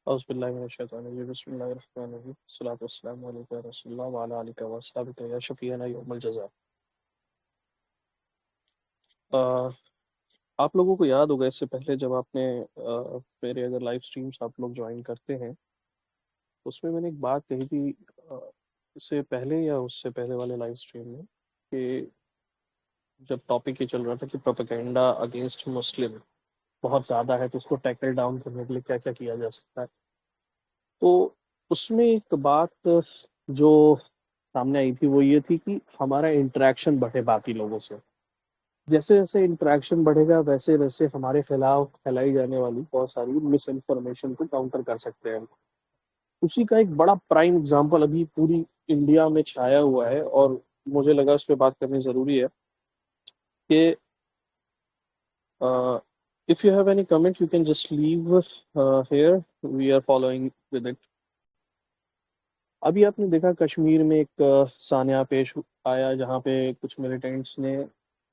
اعوذ باللہ من الشیطان الرجیم بسم اللہ الرحمن الرحیم الصلاۃ والسلام علیک یا رسول اللہ وعلی آلک و اصحابک یا شفیعنا یوم الجزاء۔ آپ لوگوں کو یاد ہوگا اس سے پہلے جب آپ نے میرے اگر لائیو سٹریمز آپ لوگ جوائن کرتے ہیں اس میں نے ایک بات کہی تھی اس سے پہلے یا اس سے پہلے والے لائیو سٹریم میں کہ جب ٹاپک یہ چل رہا تھا کہ پروپیگنڈا اگینسٹ مسلم بہت زیادہ ہے تو اس کو ٹیکل ڈاؤن کرنے کے لیے کیا کیا کیا جا سکتا ہے، تو اس میں ایک بات جو سامنے آئی تھی وہ یہ تھی کہ ہمارا انٹریکشن بڑھے باقی لوگوں سے، جیسے جیسے انٹریکشن بڑھے گا ویسے ویسے ہمارے خلاف پھیلائی جانے والی بہت ساری مس انفارمیشن کو کاؤنٹر کر سکتے ہیں۔ اسی کا ایک بڑا پرائم اگزامپل ابھی پوری انڈیا میں چھایا ہوا ہے اور مجھے لگا اس پہ بات کرنی ضروری ہے کہ if you have any comment you can just leave here, we are following with it۔ ابھی آپ نے دیکھا کشمیر میں ایک سانحہ پیش آیا جہاں پہ کچھ ملیٹنٹس نے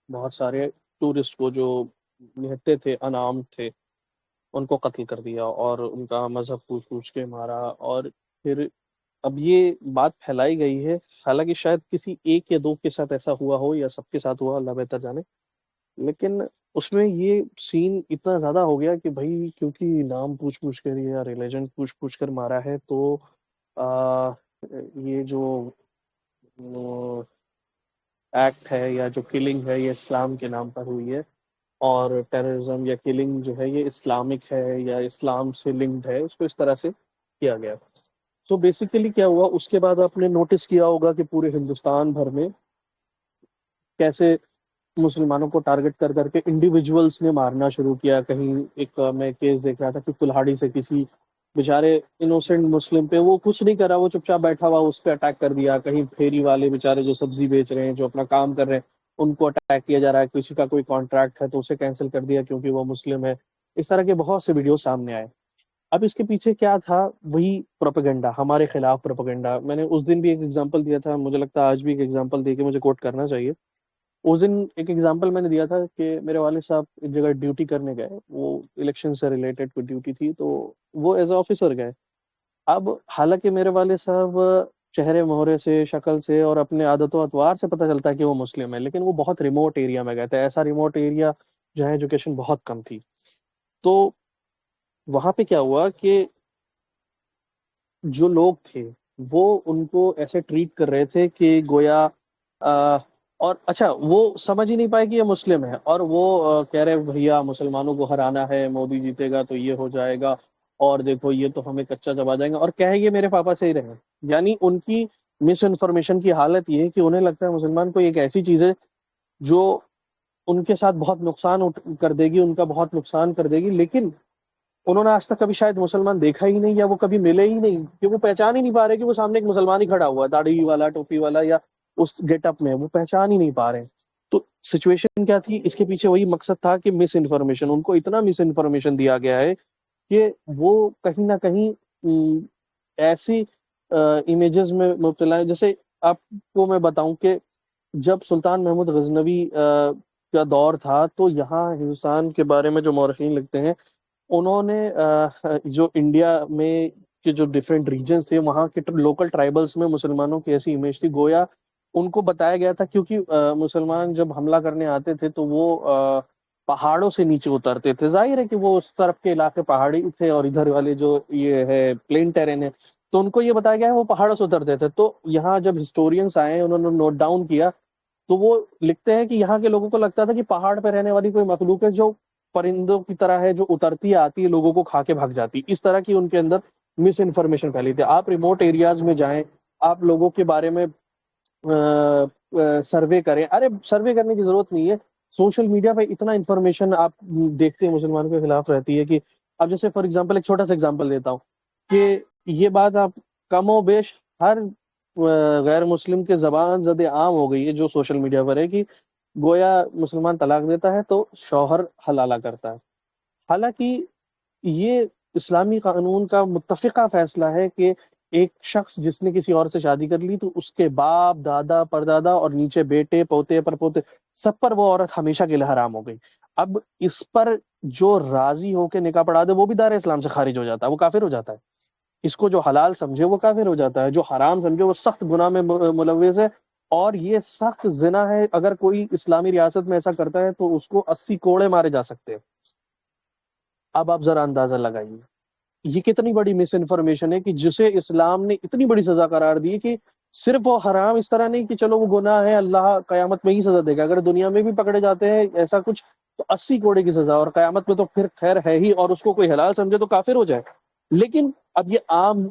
بہت سارے ٹورسٹ کو جو نہتے تھے انعام تھے ان کو قتل کر دیا اور ان کا مذہب پوچھ کے مارا، اور پھر اب یہ بات پھیلائی گئی ہے، حالانکہ شاید کسی ایک یا دو کے ساتھ ایسا ہوا ہو یا سب کے ساتھ ہوا، اللہ بہتر جانے، لیکن اس میں یہ سین اتنا زیادہ ہو گیا کہ بھائی کیونکہ نام پوچھ کر یا ریلیجن پوچھ کر مارا ہے تو یہ جو ایکٹ ہے یا جو کلنگ ہے یہ اسلام کے نام پر ہوئی ہے، اور ٹیررزم یا کلنگ جو ہے یہ اسلامک ہے یا اسلام سے لنکڈ ہے، اس کو اس طرح سے کیا گیا۔ سو بیسیکلی کیا ہوا اس کے بعد آپ نے نوٹس کیا ہوگا کہ پورے ہندوستان بھر میں کیسے مسلمانوں کو ٹارگٹ کر کر کے انڈیویجولس نے مارنا شروع کیا۔ کہیں ایک میں کیس دیکھ رہا تھا کہ کلہاڑی سے کسی بیچارے انوسینٹ مسلم پہ، وہ کچھ نہیں کر رہا، وہ چپ چاپ بیٹھا ہوا، اس پہ اٹیک کر دیا۔ کہیں پھیری والے بیچارے جو سبزی بیچ رہے ہیں جو اپنا کام کر رہے ہیں ان کو اٹیک کیا جا رہا ہے، کسی کا کوئی کانٹریکٹ ہے تو اسے کینسل کر دیا کیونکہ وہ مسلم ہے۔ اس طرح کے بہت سے ویڈیو سامنے آئے۔ اب اس کے پیچھے کیا تھا؟ وہی پروپیگنڈا، ہمارے خلاف پروپیگنڈا۔ میں نے اس دن بھی ایک ایگزامپل دیا تھا، مجھے لگتا ہے آج بھی ایک ایگزامپل دے کے مجھے کوٹ کرنا چاہیے۔ اس دن ایک ایگزامپل میں نے دیا تھا کہ میرے والد صاحب ایک جگہ ڈیوٹی کرنے گئے، وہ الیکشن سے ریلیٹڈ کوئی ڈیوٹی تھی، تو وہ ایز اے آفیسر گئے۔ اب حالانکہ میرے والد صاحب چہرے مہرے سے، شکل سے اور اپنے عادت و اطوار سے پتہ چلتا ہے کہ وہ مسلم ہے، لیکن وہ بہت ریموٹ ایریا میں گئے تھے، ایسا ریموٹ ایریا جہاں ایجوکیشن بہت کم تھی۔ تو وہاں پہ کیا ہوا کہ جو لوگ تھے وہ ان کو ایسے ٹریٹ کر رہے تھے کہ گویا اور اچھا وہ سمجھ ہی نہیں پائے کہ یہ مسلم ہے، اور وہ کہہ رہے بھیا مسلمانوں کو ہرانا ہے، مودی جیتے گا تو یہ ہو جائے گا، اور دیکھو یہ تو ہمیں کچا چبا جائیں گے، اور کہے یہ میرے پاپا سے ہی رہے۔ یعنی ان کی مس انفارمیشن کی حالت یہ ہے کہ انہیں لگتا ہے مسلمان کو ایک ایسی چیز ہے جو ان کے ساتھ بہت نقصان کر دے گی، ان کا بہت نقصان کر دے گی، لیکن انہوں نے آج تک کبھی شاید مسلمان دیکھا ہی نہیں، یا وہ کبھی ملے ہی نہیں، کہ وہ پہچان ہی نہیں پا رہے کہ وہ سامنے ایک مسلمان ہی کھڑا ہوا ہے، داڑھی والا، ٹوپی والا، یا اس گیٹ اپ میں وہ پہچان ہی نہیں پا رہے ہیں۔ تو سچویشن کیا تھی؟ اس کے پیچھے وہی مقصد تھا کہ مس انفارمیشن، ان کو اتنا مس انفارمیشن دیا گیا ہے کہ وہ کہیں نہ کہیں ایسی امیجز میں مبتلا ہے۔ جیسے آپ کو میں بتاؤں کہ جب سلطان محمود غزنوی کا دور تھا تو یہاں ہندوستان کے بارے میں جو مورخین لکھتے ہیں انہوں نے جو انڈیا میں کے جو ڈفرینٹ ریجنز تھے وہاں کے لوکل ٹرائبلز میں مسلمانوں کی ایسی امیج تھی، گویا ان کو بتایا گیا تھا، کیونکہ مسلمان جب حملہ کرنے آتے تھے تو وہ پہاڑوں سے نیچے اترتے تھے، ظاہر ہے کہ وہ اس طرف کے علاقے پہاڑی تھے اور ادھر والے جو یہ ہے پلین ٹیرن ہے، تو ان کو یہ بتایا گیا ہے وہ پہاڑوں سے اترتے تھے۔ تو یہاں جب ہسٹورینس آئے انہوں نے نوٹ ڈاؤن کیا تو وہ لکھتے ہیں کہ یہاں کے لوگوں کو لگتا تھا کہ پہاڑ پہ رہنے والی کوئی مخلوق ہے جو پرندوں کی طرح ہے، جو اترتی آتی ہے لوگوں کو کھا کے بھاگ جاتی، اس طرح کی ان کے اندر مس انفارمیشن پھیلی تھی۔ آپ ریموٹ ایریاز میں جائیں، آپ لوگوں کے بارے میں سروے کریں، ارے سروے کرنے کی ضرورت نہیں ہے، سوشل میڈیا پہ اتنا انفارمیشن آپ دیکھتے ہیں مسلمانوں کے خلاف رہتی ہے کہ اب جیسے فار ایگزامپل ایک چھوٹا سا ایگزامپل دیتا ہوں کہ یہ بات آپ کم و بیش ہر غیر مسلم کے زبان زد عام ہو گئی ہے جو سوشل میڈیا پر ہے کہ گویا مسلمان طلاق دیتا ہے تو شوہر حلالہ کرتا ہے، حالانکہ یہ اسلامی قانون کا متفقہ فیصلہ ہے کہ ایک شخص جس نے کسی اور سے شادی کر لی تو اس کے باپ دادا پردادا اور نیچے بیٹے پوتے پر پوتے سب پر وہ عورت ہمیشہ کے لیے حرام ہو گئی. اب اس پر جو راضی ہو کے نکاح پڑھا دے وہ بھی دار اسلام سے خارج ہو جاتا ہے، وہ کافر ہو جاتا ہے. اس کو جو حلال سمجھے وہ کافر ہو جاتا ہے، جو حرام سمجھے وہ سخت گناہ میں ملوث ہے. اور یہ سخت زنا ہے، اگر کوئی اسلامی ریاست میں ایسا کرتا ہے تو اس کو 80 کوڑے مارے جا سکتے ہیں. اب آپ ذرا اندازہ لگائیے یہ کتنی بڑی مس انفارمیشن ہے کہ جسے اسلام نے اتنی بڑی سزا قرار دی کہ صرف وہ حرام اس طرح نہیں کہ چلو وہ گناہ ہے اللہ قیامت میں ہی سزا دے گا، اگر دنیا میں بھی پکڑے جاتے ہیں ایسا کچھ تو 80 کوڑے کی سزا، اور قیامت میں تو پھر خیر ہے ہی، اور اس کو کوئی حلال سمجھے تو کافر ہو جائے. لیکن اب یہ عام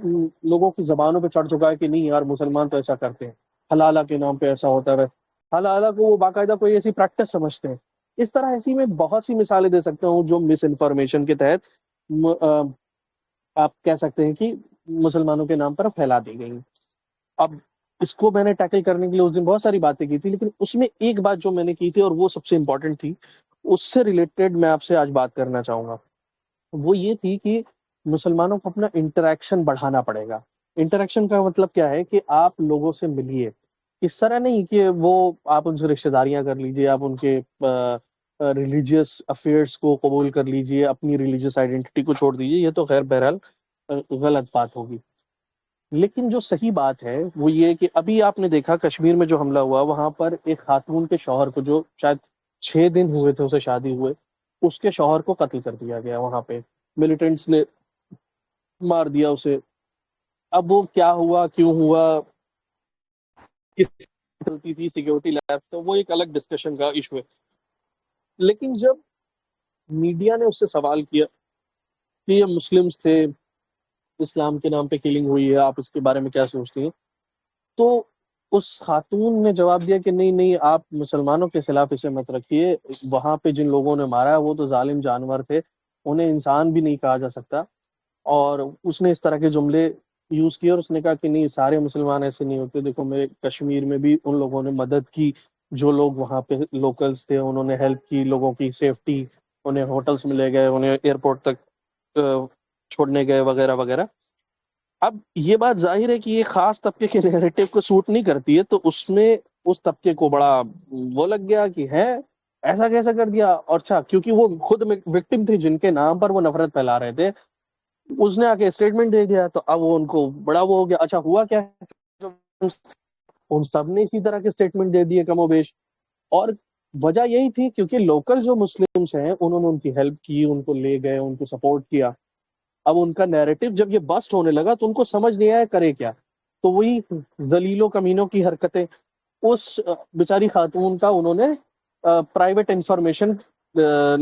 لوگوں کی زبانوں پہ چڑھ چکا ہے کہ نہیں یار مسلمان تو ایسا کرتے ہیں، حلالہ کے نام پہ ایسا ہوتا ہے. حلالہ کو وہ باقاعدہ کوئی ایسی پریکٹس سمجھتے ہیں. اس طرح ایسی میں بہت سی مثالیں دے سکتا ہوں جو مس انفارمیشن کے تحت آپ کہہ سکتے ہیں کہ مسلمانوں کے نام پر پھیلا دی گئی. اب اس کو میں نے ٹیکل کرنے کے لیے اس دن بہت ساری باتیں کی تھی، لیکن اس میں ایک بات جو میں نے کی تھی اور وہ سب سے امپورٹنٹ تھی، اس سے ریلیٹڈ میں آپ سے آج بات کرنا چاہوں گا. وہ یہ تھی کہ مسلمانوں کو اپنا انٹریکشن بڑھانا پڑے گا. انٹریکشن کا مطلب کیا ہے کہ آپ لوگوں سے ملیے. اس طرح نہیں کہ وہ آپ ان سے رشتہ داریاں کر لیجئے، آپ ان کے ریلیجیس افیئرس کو قبول کر لیجئے، اپنی ریلیجیس آئیڈینٹی کو چھوڑ دیجئے، یہ تو خیر بہرحال غلط بات ہوگی. لیکن جو صحیح بات ہے وہ یہ کہ ابھی آپ نے دیکھا کشمیر میں جو حملہ ہوا وہاں پر ایک خاتون کے شوہر کو، جو شاید 6 دن ہوئے تھے اسے شادی ہوئے، اس کے شوہر کو قتل کر دیا گیا وہاں پہ. ملیٹنٹس نے مار دیا اسے. اب وہ کیا ہوا کیوں ہوا، کس چلتی تھی سیکورٹی لیب، تو وہ ایک الگ ڈسکشن کا ایشو ہے. لیکن جب میڈیا نے اس سے سوال کیا کہ یہ مسلمز تھے، اسلام کے نام پہ کلنگ ہوئی ہے، آپ اس کے بارے میں کیا سوچتی ہیں، تو اس خاتون نے جواب دیا کہ نہیں نہیں، آپ مسلمانوں کے خلاف اسے مت رکھیے، وہاں پہ جن لوگوں نے مارا وہ تو ظالم جانور تھے، انہیں انسان بھی نہیں کہا جا سکتا. اور اس نے اس طرح کے جملے یوز کیے اور اس نے کہا کہ نہیں سارے مسلمان ایسے نہیں ہوتے، دیکھو میرے کشمیر میں بھی ان لوگوں نے مدد کی، جو لوگ وہاں پہ لوکلز تھے انہوں نے ہیلپ کی، لوگوں کی سیفٹی، انہیں ہوٹلس میں لے گئے، انہیں ایئرپورٹ تک چھوڑنے گئے وغیرہ وغیرہ. اب یہ بات ظاہر ہے کہ یہ خاص طبقے کے نیریٹو کو سوٹ نہیں کرتی ہے، تو اس میں اس طبقے کو بڑا وہ لگ گیا کہ ہے ایسا کیسا کر دیا. اور اچھا کیونکہ وہ خود وکٹم تھے جن کے نام پر وہ نفرت پھیلا رہے تھے، اس نے آ کے اسٹیٹمنٹ دے دیا تو اب وہ ان کو بڑا وہ ہو گیا. اچھا ہوا کیا ان سب نے اسی طرح کے اسٹیٹمنٹ دے دیے کم و بیش. اور وجہ یہی تھی کیونکہ لوکل جو مسلمس ہیں انہوں نے ان کی ہیلپ کی، ان کو لے گئے، ان کو سپورٹ کیا. اب ان کا نیریٹو جب یہ بسٹ ہونے لگا تو ان کو سمجھ نہیں آیا کرے کیا. تو وہی ذلیل و کمینوں کی حرکتیں اس بیچاری خاتون کا، انہوں نے پرائیویٹ انفارمیشن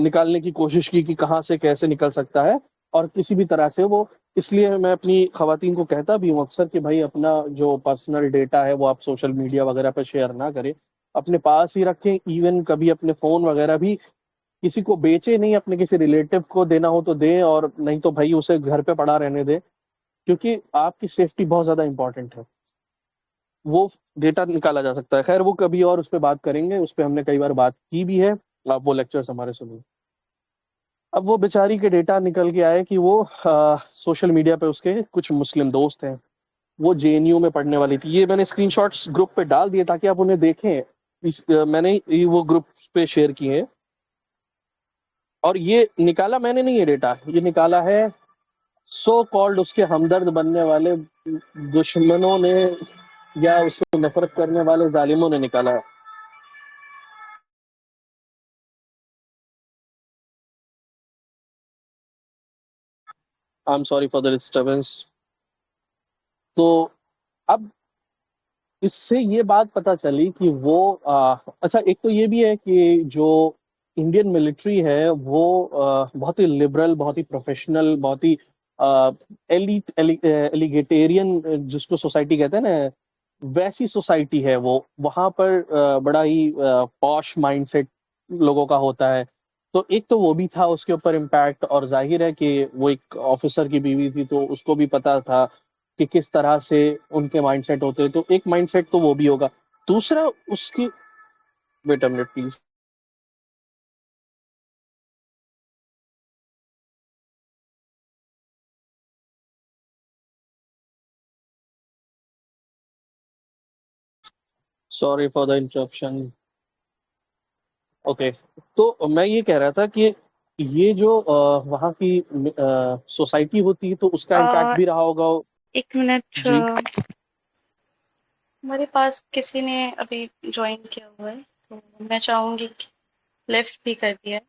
نکالنے کی کوشش کی کہ کہاں سے کیسے نکل سکتا ہے، اور کسی بھی طرح سے وہ. اس لیے میں اپنی خواتین کو کہتا بھی ہوں اکثر کہ بھائی اپنا جو پرسنل ڈیٹا ہے وہ آپ سوشل میڈیا وغیرہ پہ شیئر نہ کریں، اپنے پاس ہی رکھیں. ایون کبھی اپنے فون وغیرہ بھی کسی کو بیچے نہیں، اپنے کسی ریلیٹو کو دینا ہو تو دیں، اور نہیں تو بھائی اسے گھر پہ پڑا رہنے دیں، کیونکہ آپ کی سیفٹی بہت زیادہ امپورٹنٹ ہے. وہ ڈیٹا نکالا جا سکتا ہے. خیر وہ کبھی اور اس پہ بات کریں گے، اس پہ ہم نے کئی بار بات کی بھی ہے، آپ وہ لیکچرز ہمارے سنیں. اب وہ بیچاری کے ڈیٹا نکل کے آئے کہ وہ سوشل میڈیا پہ اس کے کچھ مسلم دوست ہیں، وہ جے این یو میں پڑھنے والی تھی. یہ میں نے اسکرین شاٹس گروپ پہ ڈال دیے تاکہ آپ انہیں دیکھیں. میں نے وہ گروپ پہ شیئر کیے ہیں، اور یہ نکالا میں نے نہیں، یہ ڈیٹا یہ نکالا ہے سو کالڈ اس کے ہمدرد بننے والے دشمنوں نے، یا اس سے نفرت کرنے والے ظالموں نے نکالا ہے. I am sorry for the disturbance. تو اب اس سے یہ بات پتا چلی کہ وہ اچھا ایک تو یہ بھی ہے کہ جو انڈین ملٹری ہے وہ بہت ہی لبرل، بہت ہی پروفیشنل، بہت ہی ایلیٹ ایلیگیٹیرین جس کو سوسائٹی کہتے ہیں نا، ویسی سوسائٹی ہے وہ. وہاں پر بڑا ہی پاش مائنڈ سیٹ لوگوں کا ہوتا ہے. تو ایک تو وہ بھی تھا اس کے اوپر امپیکٹ، اور ظاہر ہے کہ وہ ایک آفیسر کی بیوی تھی تو اس کو بھی پتا تھا کہ کس طرح سے ان کے مائنڈ سیٹ ہوتے ہیں، تو ایک مائنڈ سیٹ تو وہ بھی ہوگا. دوسرا اس کی wait a minute please. Sorry for the interruption. Okay. تو میں یہ کہہ رہا تھا کہ یہ جو وہاں کی سوسائٹی ہوتی ہے تو اس کا امپیکٹ بھی رہا ہوگا. ایک منٹ، جی. ہمارے پاس کسی نے ابھی جوائن کیا ہوا ہے تو میں چاہوں گی کہ لیفٹ بھی کر دیا.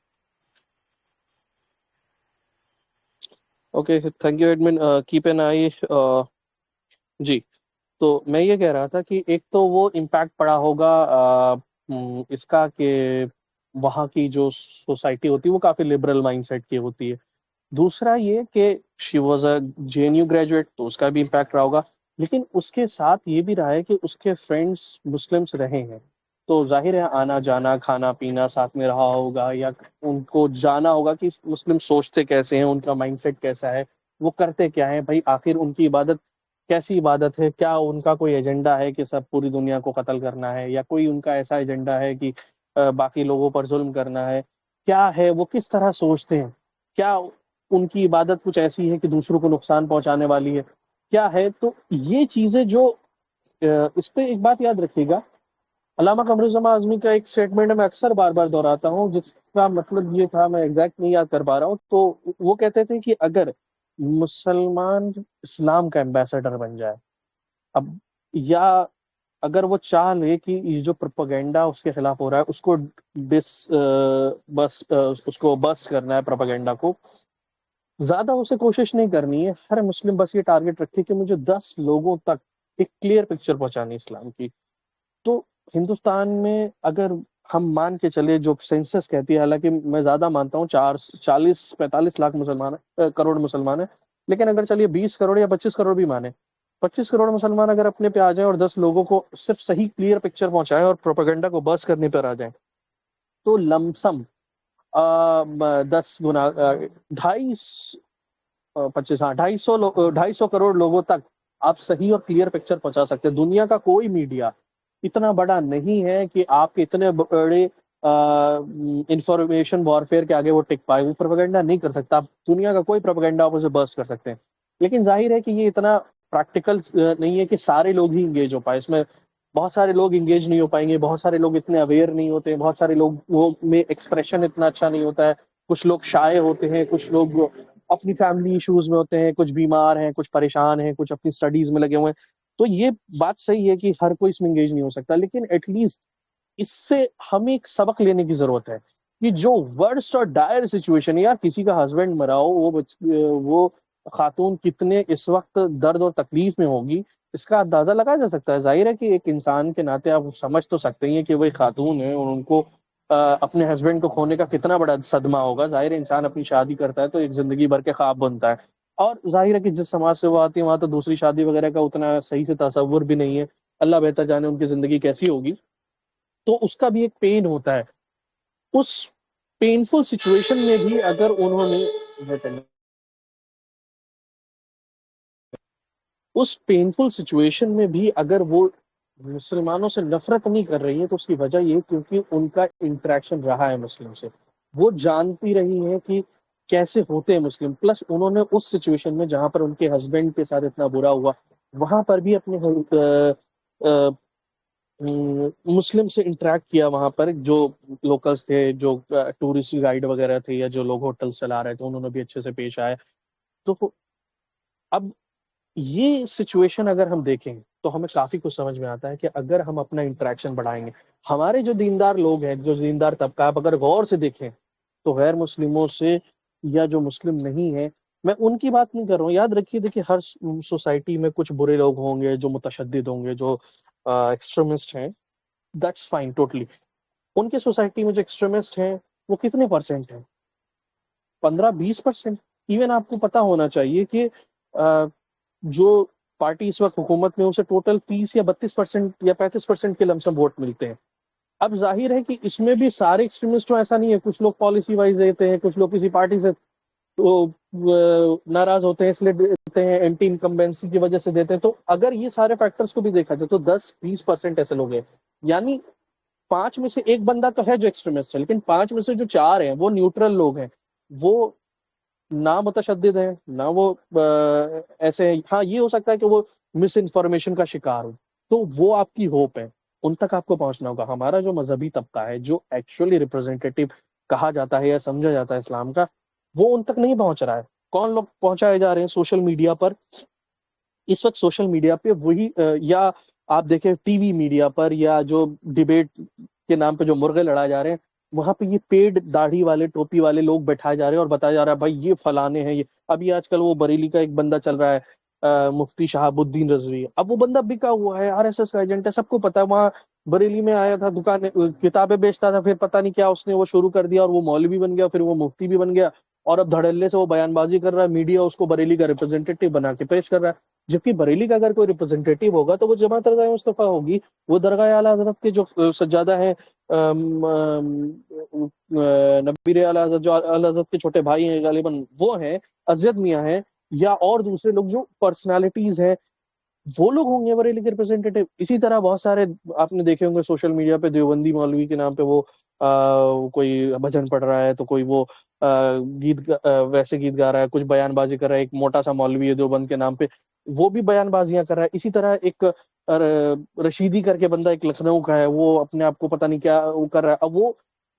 Okay, thank you admin, keep an eye. جی. تو میں یہ کہہ رہا تھا کہ ایک تو وہ امپیکٹ پڑا ہوگا اس کا کہ وہاں کی جو سوسائٹی ہوتی ہے وہ کافی لبرل مائنڈ سیٹ کی ہوتی ہے. دوسرا یہ کہ she was a J N U graduate, تو اس کا بھی امپیکٹ رہا ہوگا. لیکن اس کے ساتھ یہ بھی رہا ہے کہ اس کے فرینڈس مسلمس رہے ہیں, تو ظاہر ہے آنا جانا کھانا پینا ساتھ میں رہا ہوگا, یا ان کو جانا ہوگا کہ مسلم سوچتے کیسے ہیں, ان کا مائنڈ سیٹ کیسا ہے, وہ کرتے کیا ہے بھائی, آخر ان کی عبادت کیسی عبادت ہے, کیا ان کا کوئی ایجنڈا ہے کہ سب پوری دنیا کو قتل کرنا ہے, یا کوئی ان کا ایسا ایجنڈا ہے کہ باقی لوگوں پر ظلم کرنا ہے, کیا ہے, وہ کس طرح سوچتے ہیں, کیا ان کی عبادت کچھ ایسی ہے کہ دوسروں کو نقصان پہنچانے والی ہے, کیا ہے. تو یہ چیزیں جو اس پہ ایک بات یاد رکھیے گا, علامہ قمر الزمان اعظمی کا ایک اسٹیٹمنٹ میں اکثر بار بار دہراتا ہوں, جس کا مطلب یہ تھا, میں ایگزیکٹ نہیں یاد کر پا رہا ہوں, تو وہ کہتے تھے کہ اگر مسلمان اسلام کا ایمبیسڈر بن جائے, اب یا اگر وہ چاہ لے کہ یہ جو پروپیگنڈا اس کے خلاف ہو رہا ہے اس کو اس کو بس کرنا ہے, پروپیگنڈا کو زیادہ اسے کوشش نہیں کرنی ہے. ہر مسلم بس یہ ٹارگٹ رکھے کہ مجھے 10 لوگوں تک ایک کلیئر پکچر پہنچانی اسلام کی. تو ہندوستان میں اگر ہم مان کے چلے جو سینسس کہتی ہے, حالانکہ میں زیادہ مانتا ہوں 40-45 لاکھ مسلمان کروڑ مسلمان ہیں, لیکن اگر چلیے 20 کروڑ یا 25 کروڑ بھی مانے, 25 کروڑ مسلمان اگر اپنے پہ آ جائیں اور 10 لوگوں کو صرف صحیح کلیئر پکچر پہنچائیں اور پروپیگنڈا کو برس کرنے پر آ جائیں, تو لمسم 10 گنا 250 کروڑ لوگوں تک آپ صحیح اور کلیئر پکچر پہنچا سکتے ہیں. دنیا کا کوئی میڈیا اتنا بڑا نہیں ہے کہ آپ کے اتنے بڑے انفارمیشن وارفیئر کے آگے وہ ٹک پائے, وہ پروپیگنڈا نہیں کر سکتا. آپ دنیا کا کوئی پروپیگنڈا آپ اسے برسٹ کر سکتے ہیں, لیکن ظاہر ہے کہ یہ اتنا پریکٹیکل نہیں ہے کہ سارے لوگ ہی انگیج ہو پائے اس میں. بہت سارے لوگ انگیج نہیں ہو پائیں گے, بہت سارے لوگ اتنے اویئر نہیں ہوتے, بہت سارے لوگ وہ میں ایکسپریشن اتنا اچھا نہیں ہوتا ہے, کچھ لوگ شائع ہوتے ہیں, کچھ لوگ اپنی فیملی ایشوز میں ہوتے ہیں, کچھ بیمار ہیں, کچھ پریشان ہیں, کچھ اپنی اسٹڈیز میں لگے ہوئے ہیں. تو یہ بات صحیح ہے کہ ہر کوئی اس میں انگیج نہیں ہو سکتا, لیکن ایٹ لیسٹ اس سے ہمیں ایک سبق لینے کی ضرورت ہے کہ جو ورسٹ اور ڈائر سچویشن ہے, یار کسی کا ہسبینڈ مرا ہو, وہ خاتون کتنے اس وقت درد اور تکلیف میں ہوگی, اس کا اندازہ لگایا جا سکتا ہے. ظاہر ہے کہ ایک انسان کے ناطے آپ سمجھ تو سکتے ہیں کہ وہ ایک خاتون ہے اور ان کو اپنے ہسبینڈ کو کھونے کا کتنا بڑا صدمہ ہوگا. ظاہر ہے انسان اپنی شادی کرتا ہے تو ایک زندگی بھر کے خواب بنتا ہے, اور ظاہر ہے کہ جس سماج سے وہ آتی ہے وہاں تو دوسری شادی وغیرہ کا اتنا صحیح سے تصور بھی نہیں ہے, اللہ بہتر جانے ان کی زندگی کیسی ہوگی. تو اس کا بھی ایک پین ہوتا ہے. اس پینفل سچویشن میں بھی اگر انہوں نے اس پینفل سچویشن میں بھی اگر وہ مسلمانوں سے نفرت نہیں کر رہی ہے, تو اس کی وجہ یہ کیونکہ ان کا انٹریکشن رہا ہے مسلم سے, وہ جانتی رہی ہیں کہ کیسے ہوتے ہیں مسلم. پلس انہوں نے اس سچویشن میں جہاں پر ان کے ہسبینڈ کے ساتھ اتنا برا ہوا, وہاں پر بھی اپنے مسلم سے انٹریکٹ کیا, وہاں پر جو لوکلس تھے, جو ٹورسٹ گائیڈ وغیرہ تھے, یا جو لوگ ہوٹل چلا رہے تھے, انہوں نے بھی اچھے سے پیش آئے. تو اب یہ سچویشن اگر ہم دیکھیں تو ہمیں کافی کچھ سمجھ میں آتا ہے کہ اگر ہم اپنا انٹریکشن بڑھائیں گے, ہمارے جو دیندار لوگ ہیں, جو دیندار طبقہ, آپ اگر غور سے دیکھیں تو غیر مسلموں سے یا جو مسلم نہیں ہے, میں ان کی بات نہیں کر رہا ہوں. یاد رکھیے, دیکھیے ہر سوسائٹی میں کچھ برے لوگ ہوں گے, جو متشدد ہوں گے, جو ایکسٹریمسٹ ہیں, دیٹس فائن ٹوٹلی. ان کے سوسائٹی میں جو ایکسٹریمسٹ ہیں وہ کتنے پرسنٹ ہیں؟ 15-20%. ایون آپ کو پتا ہونا چاہیے کہ جو پارٹی اس وقت حکومت میں, اسے ٹوٹل 30 یا 32% یا 35% کے لمسم ووٹ ملتے ہیں. اب ظاہر ہے کہ اس میں بھی سارے ایکسٹریمسٹ ایسا نہیں ہے, کچھ لوگ پالیسی وائز دیتے ہیں, کچھ لوگ کسی پارٹی سے تو ناراض ہوتے ہیں اس لیے دیتے ہیں, اینٹی انکمبینسی کی وجہ سے دیتے ہیں. تو اگر یہ سارے فیکٹرز کو بھی دیکھا جائے تو 10-20% ایسے لوگ ہیں, یعنی 5 میں سے ایک بندہ تو ہے جو ایکسٹریمسٹ ہے, لیکن 5 میں سے جو 4 ہیں وہ نیوٹرل لوگ ہیں, وہ نہ متشدد ہیں, نہ وہ ایسے ہیں. ہاں یہ ہو سکتا ہے کہ وہ مس انفارمیشن کا شکار ہو, تو وہ آپ کی ہوپ ہے. ان تک آپ کو پہنچنا ہوگا. ہمارا جو مذہبی طبقہ ہے جو ایکچولی ریپرزینٹیٹیو کہا جاتا ہے یا سمجھا جاتا ہے اسلام کا, وہ ان تک نہیں پہنچ رہا ہے. کون لوگ پہنچائے جا رہے ہیں سوشل میڈیا پر؟ اس وقت سوشل میڈیا پہ وہی یا آپ دیکھیں ٹی وی میڈیا پر, یا جو ڈیبیٹ کے نام پہ جو مرغے لڑائے جا رہے ہیں, وہاں پہ یہ پیڈ داڑھی والے ٹوپی والے لوگ بیٹھائے جا رہے ہیں اور بتایا جا رہا ہے بھائی یہ فلانے ہیں. یہ ابھی آج کل وہ بریلی کا ایک بندہ چل رہا ہے, مفتی شہاب الدین رضوی. اب وہ بندہ بکا ہوا ہے, آر ایس ایس کا ایجنٹ ہے, سب کو پتا ہے. وہاں بریلی میں آیا تھا, دکان کتابیں بیچتا تھا, پھر پتہ نہیں کیا اس نے وہ شروع کر دیا اور وہ مولوی بن گیا, پھر وہ مفتی بھی بن گیا, اور اب دھڑلے سے وہ بیان بازی کر رہا ہے. میڈیا اس کو بریلی کا ریپرزینٹیٹیو بنا کے پیش کر رہا ہے, جبکہ بریلی کا اگر کوئی ریپرزینٹیٹیو ہوگا تو وہ جماعت رضا مصطفیٰ ہوگی. وہ درگاہ اعلیٰ حضرت کے جو سجادہ ہیں, نبیر اعلیٰ حضرت جو اعلیٰ حضرت کے چھوٹے بھائی ہیں غالباً, وہ ہیں ازید میاں ہیں, یا اور دوسرے لوگ جو پرسنالٹیز ہیں, وہ لوگ ہوں گے بریلی کے ریپرزینٹیٹیو. اسی طرح بہت سارے آپ نے دیکھے ہوں گے سوشل میڈیا پہ دیوبندی مولوی کے نام پہ وہ کوئی بھجن پڑھ رہا ہے, تو کوئی وہ ویسے گیت گا رہا ہے, کچھ بیان بازی کر رہا ہے. ایک موٹا سا مولوی ہے دیوبند کے نام پہ, وہ بھی بیان بازیاں کر رہا ہے. اسی طرح ایک رشیدی کر کے بندہ ایک لکھنؤ کا ہے, وہ اپنے آپ کو پتہ نہیں کیا وہ کر رہا ہے. اب وہ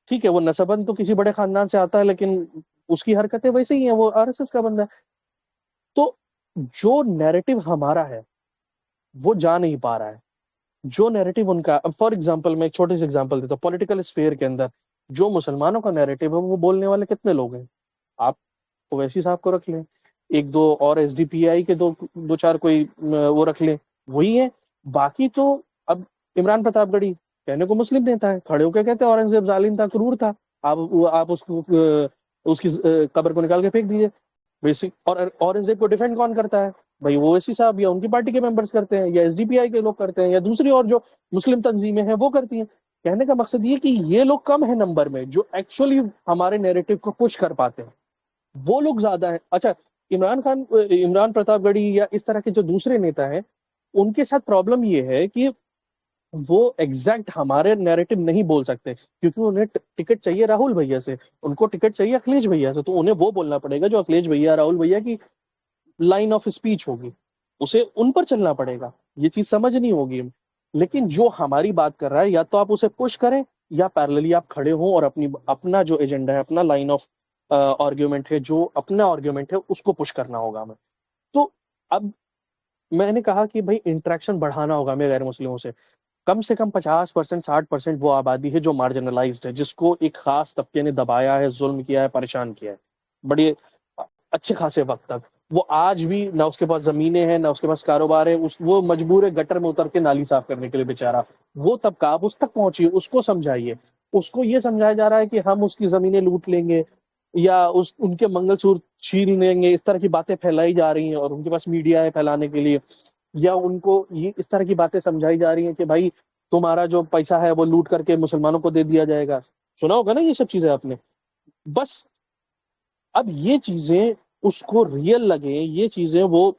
ٹھیک ہے, وہ نسباً تو کسی بڑے خاندان سے آتا ہے, لیکن اس کی حرکتیں ویسے ہی ہیں, وہ آر ایس ایس کا بندہ ہے. تو جو نیریٹو ہمارا ہے وہ جا نہیں پا رہا ہے. جو نیریٹو ان کا, فار ایگزامپل میں ایک چھوٹی سی ایگزامپل دیتا ہوں, پولیٹیکل اسفیئر کے اندر جو مسلمانوں کا نیریٹو ہے وہ بولنے والے کتنے لوگ ہیں؟ آپ اویسی صاحب کو رکھ لیں, ایک دو اور ایس ڈی پی آئی کے دو چار کوئی وہ رکھ لیں, وہی ہے. باقی تو اب عمران پرتاپ گڑھی کہنے کو مسلم نیتا ہے, کھڑے ہو کے کہتے ہیں اورنگزیب ظالم تھا, کرور تھا. آپ اس کو اس کی قبر کو نکال کے پھینک دیجیے. بیسک, اور اورنگزیب کو ڈیفینڈ کون کرتا ہے بھائی؟ وہ اویسی صاحب یا ان کی پارٹی کے ممبرس کرتے ہیں, یا ایس ڈی پی آئی کے لوگ کرتے ہیں, یا دوسری اور جو مسلم تنظیمیں ہیں وہ کرتی ہیں. کہنے کا مقصد یہ کہ یہ لوگ کم ہیں نمبر میں جو ایکچولی ہمارے نیریٹو کو پش کر پاتے ہیں, وہ لوگ زیادہ ہیں. اچھا, عمران پرتاپ گڑھی یا اس طرح کے جو دوسرے نیتا ہیں, ان کے ساتھ پرابلم یہ ہے کہ وہ ایگزیکٹ ہمارے نیریٹو نہیں بول سکتے, کیونکہ انہیں ٹکٹ چاہیے راہل بھیا سے, ان کو ٹکٹ چاہیے اکھلیش بھیا سے, تو انہیں وہ بولنا پڑے گا جو اکھلیش بھیا راہل بھیا کی لائن آف اسپیچ ہوگی, اسے ان پر چلنا پڑے گا. یہ چیز سمجھ نہیں ہوگی. لیکن جو ہماری بات کر رہا ہے, یا تو آپ اسے پش کریں, یا پیرللی آپ کھڑے ہوں اور اپنا جو ایجنڈا ہے, اپنا لائن آف آرگیومنٹ ہے, جو اپنا آرگیومنٹ ہے, اس کو پش کرنا ہوگا ہمیں. تو اب میں نے کہا کہ بھائی انٹریکشن بڑھانا ہوگا ہمیں غیر مسلموں سے کم 50%, 60% وہ آبادی ہے جو مارجنلائزڈ ہے, جس کو ایک خاص طبقے نے دبایا ہے, ظلم کیا ہے, پریشان کیا ہے بڑے اچھے خاصے وقت تک. وہ آج بھی نہ اس کے پاس زمینیں ہیں, نہ اس کے پاس کاروبار ہے, وہ مجبور ہے گٹر میں اتر کے نالی صاف کرنے کے لیے بیچارہ. وہ طبقہ آپ اس تک پہنچیے, اس کو سمجھائیے. اس کو یہ سمجھایا جا رہا ہے کہ ہم اس کی زمینیں لوٹ لیں گے, یا ان کے منگل سور چھین لیں گے, اس طرح کی باتیں پھیلائی جا رہی ہیں, اور ان کے پاس میڈیا ہے پھیلانے کے لیے. یا ان کو یہ اس طرح کی باتیں سمجھائی جا رہی ہیں کہ بھائی تمہارا جو پیسہ ہے وہ لوٹ کر کے مسلمانوں کو دے دیا جائے گا. سنا ہوگا نا یہ سب چیزیں آپ نے. بس اب یہ چیزیں اس کو ریئل لگیں, یہ چیزیں وہ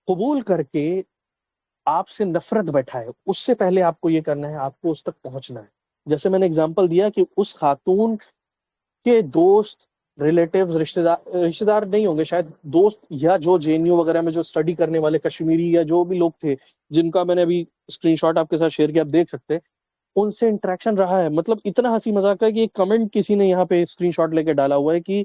قبول کر کے آپ سے نفرت بیٹھائے, اس سے پہلے آپ کو یہ کرنا ہے, آپ کو اس تک پہنچنا ہے. جیسے میں نے اگزامپل دیا کہ اس خاتون کے دوست, ریلیٹیوز, رشتے دار نہیں ہوں گے شاید, دوست, یا جو جے این یو وغیرہ میں جو اسٹڈی کرنے والے کشمیری یا جو بھی لوگ تھے, جن کا میں نے ابھی اسکرین شاٹ آپ کے ساتھ شیئر کیا, آپ دیکھ سکتے ہیں, ان سے انٹریکشن رہا ہے. مطلب اتنا ہنسی مذاق ہے کہ ایک کمنٹ کسی نے یہاں پہ اسکرین شاٹ لے کے ڈالا ہوا ہے کہ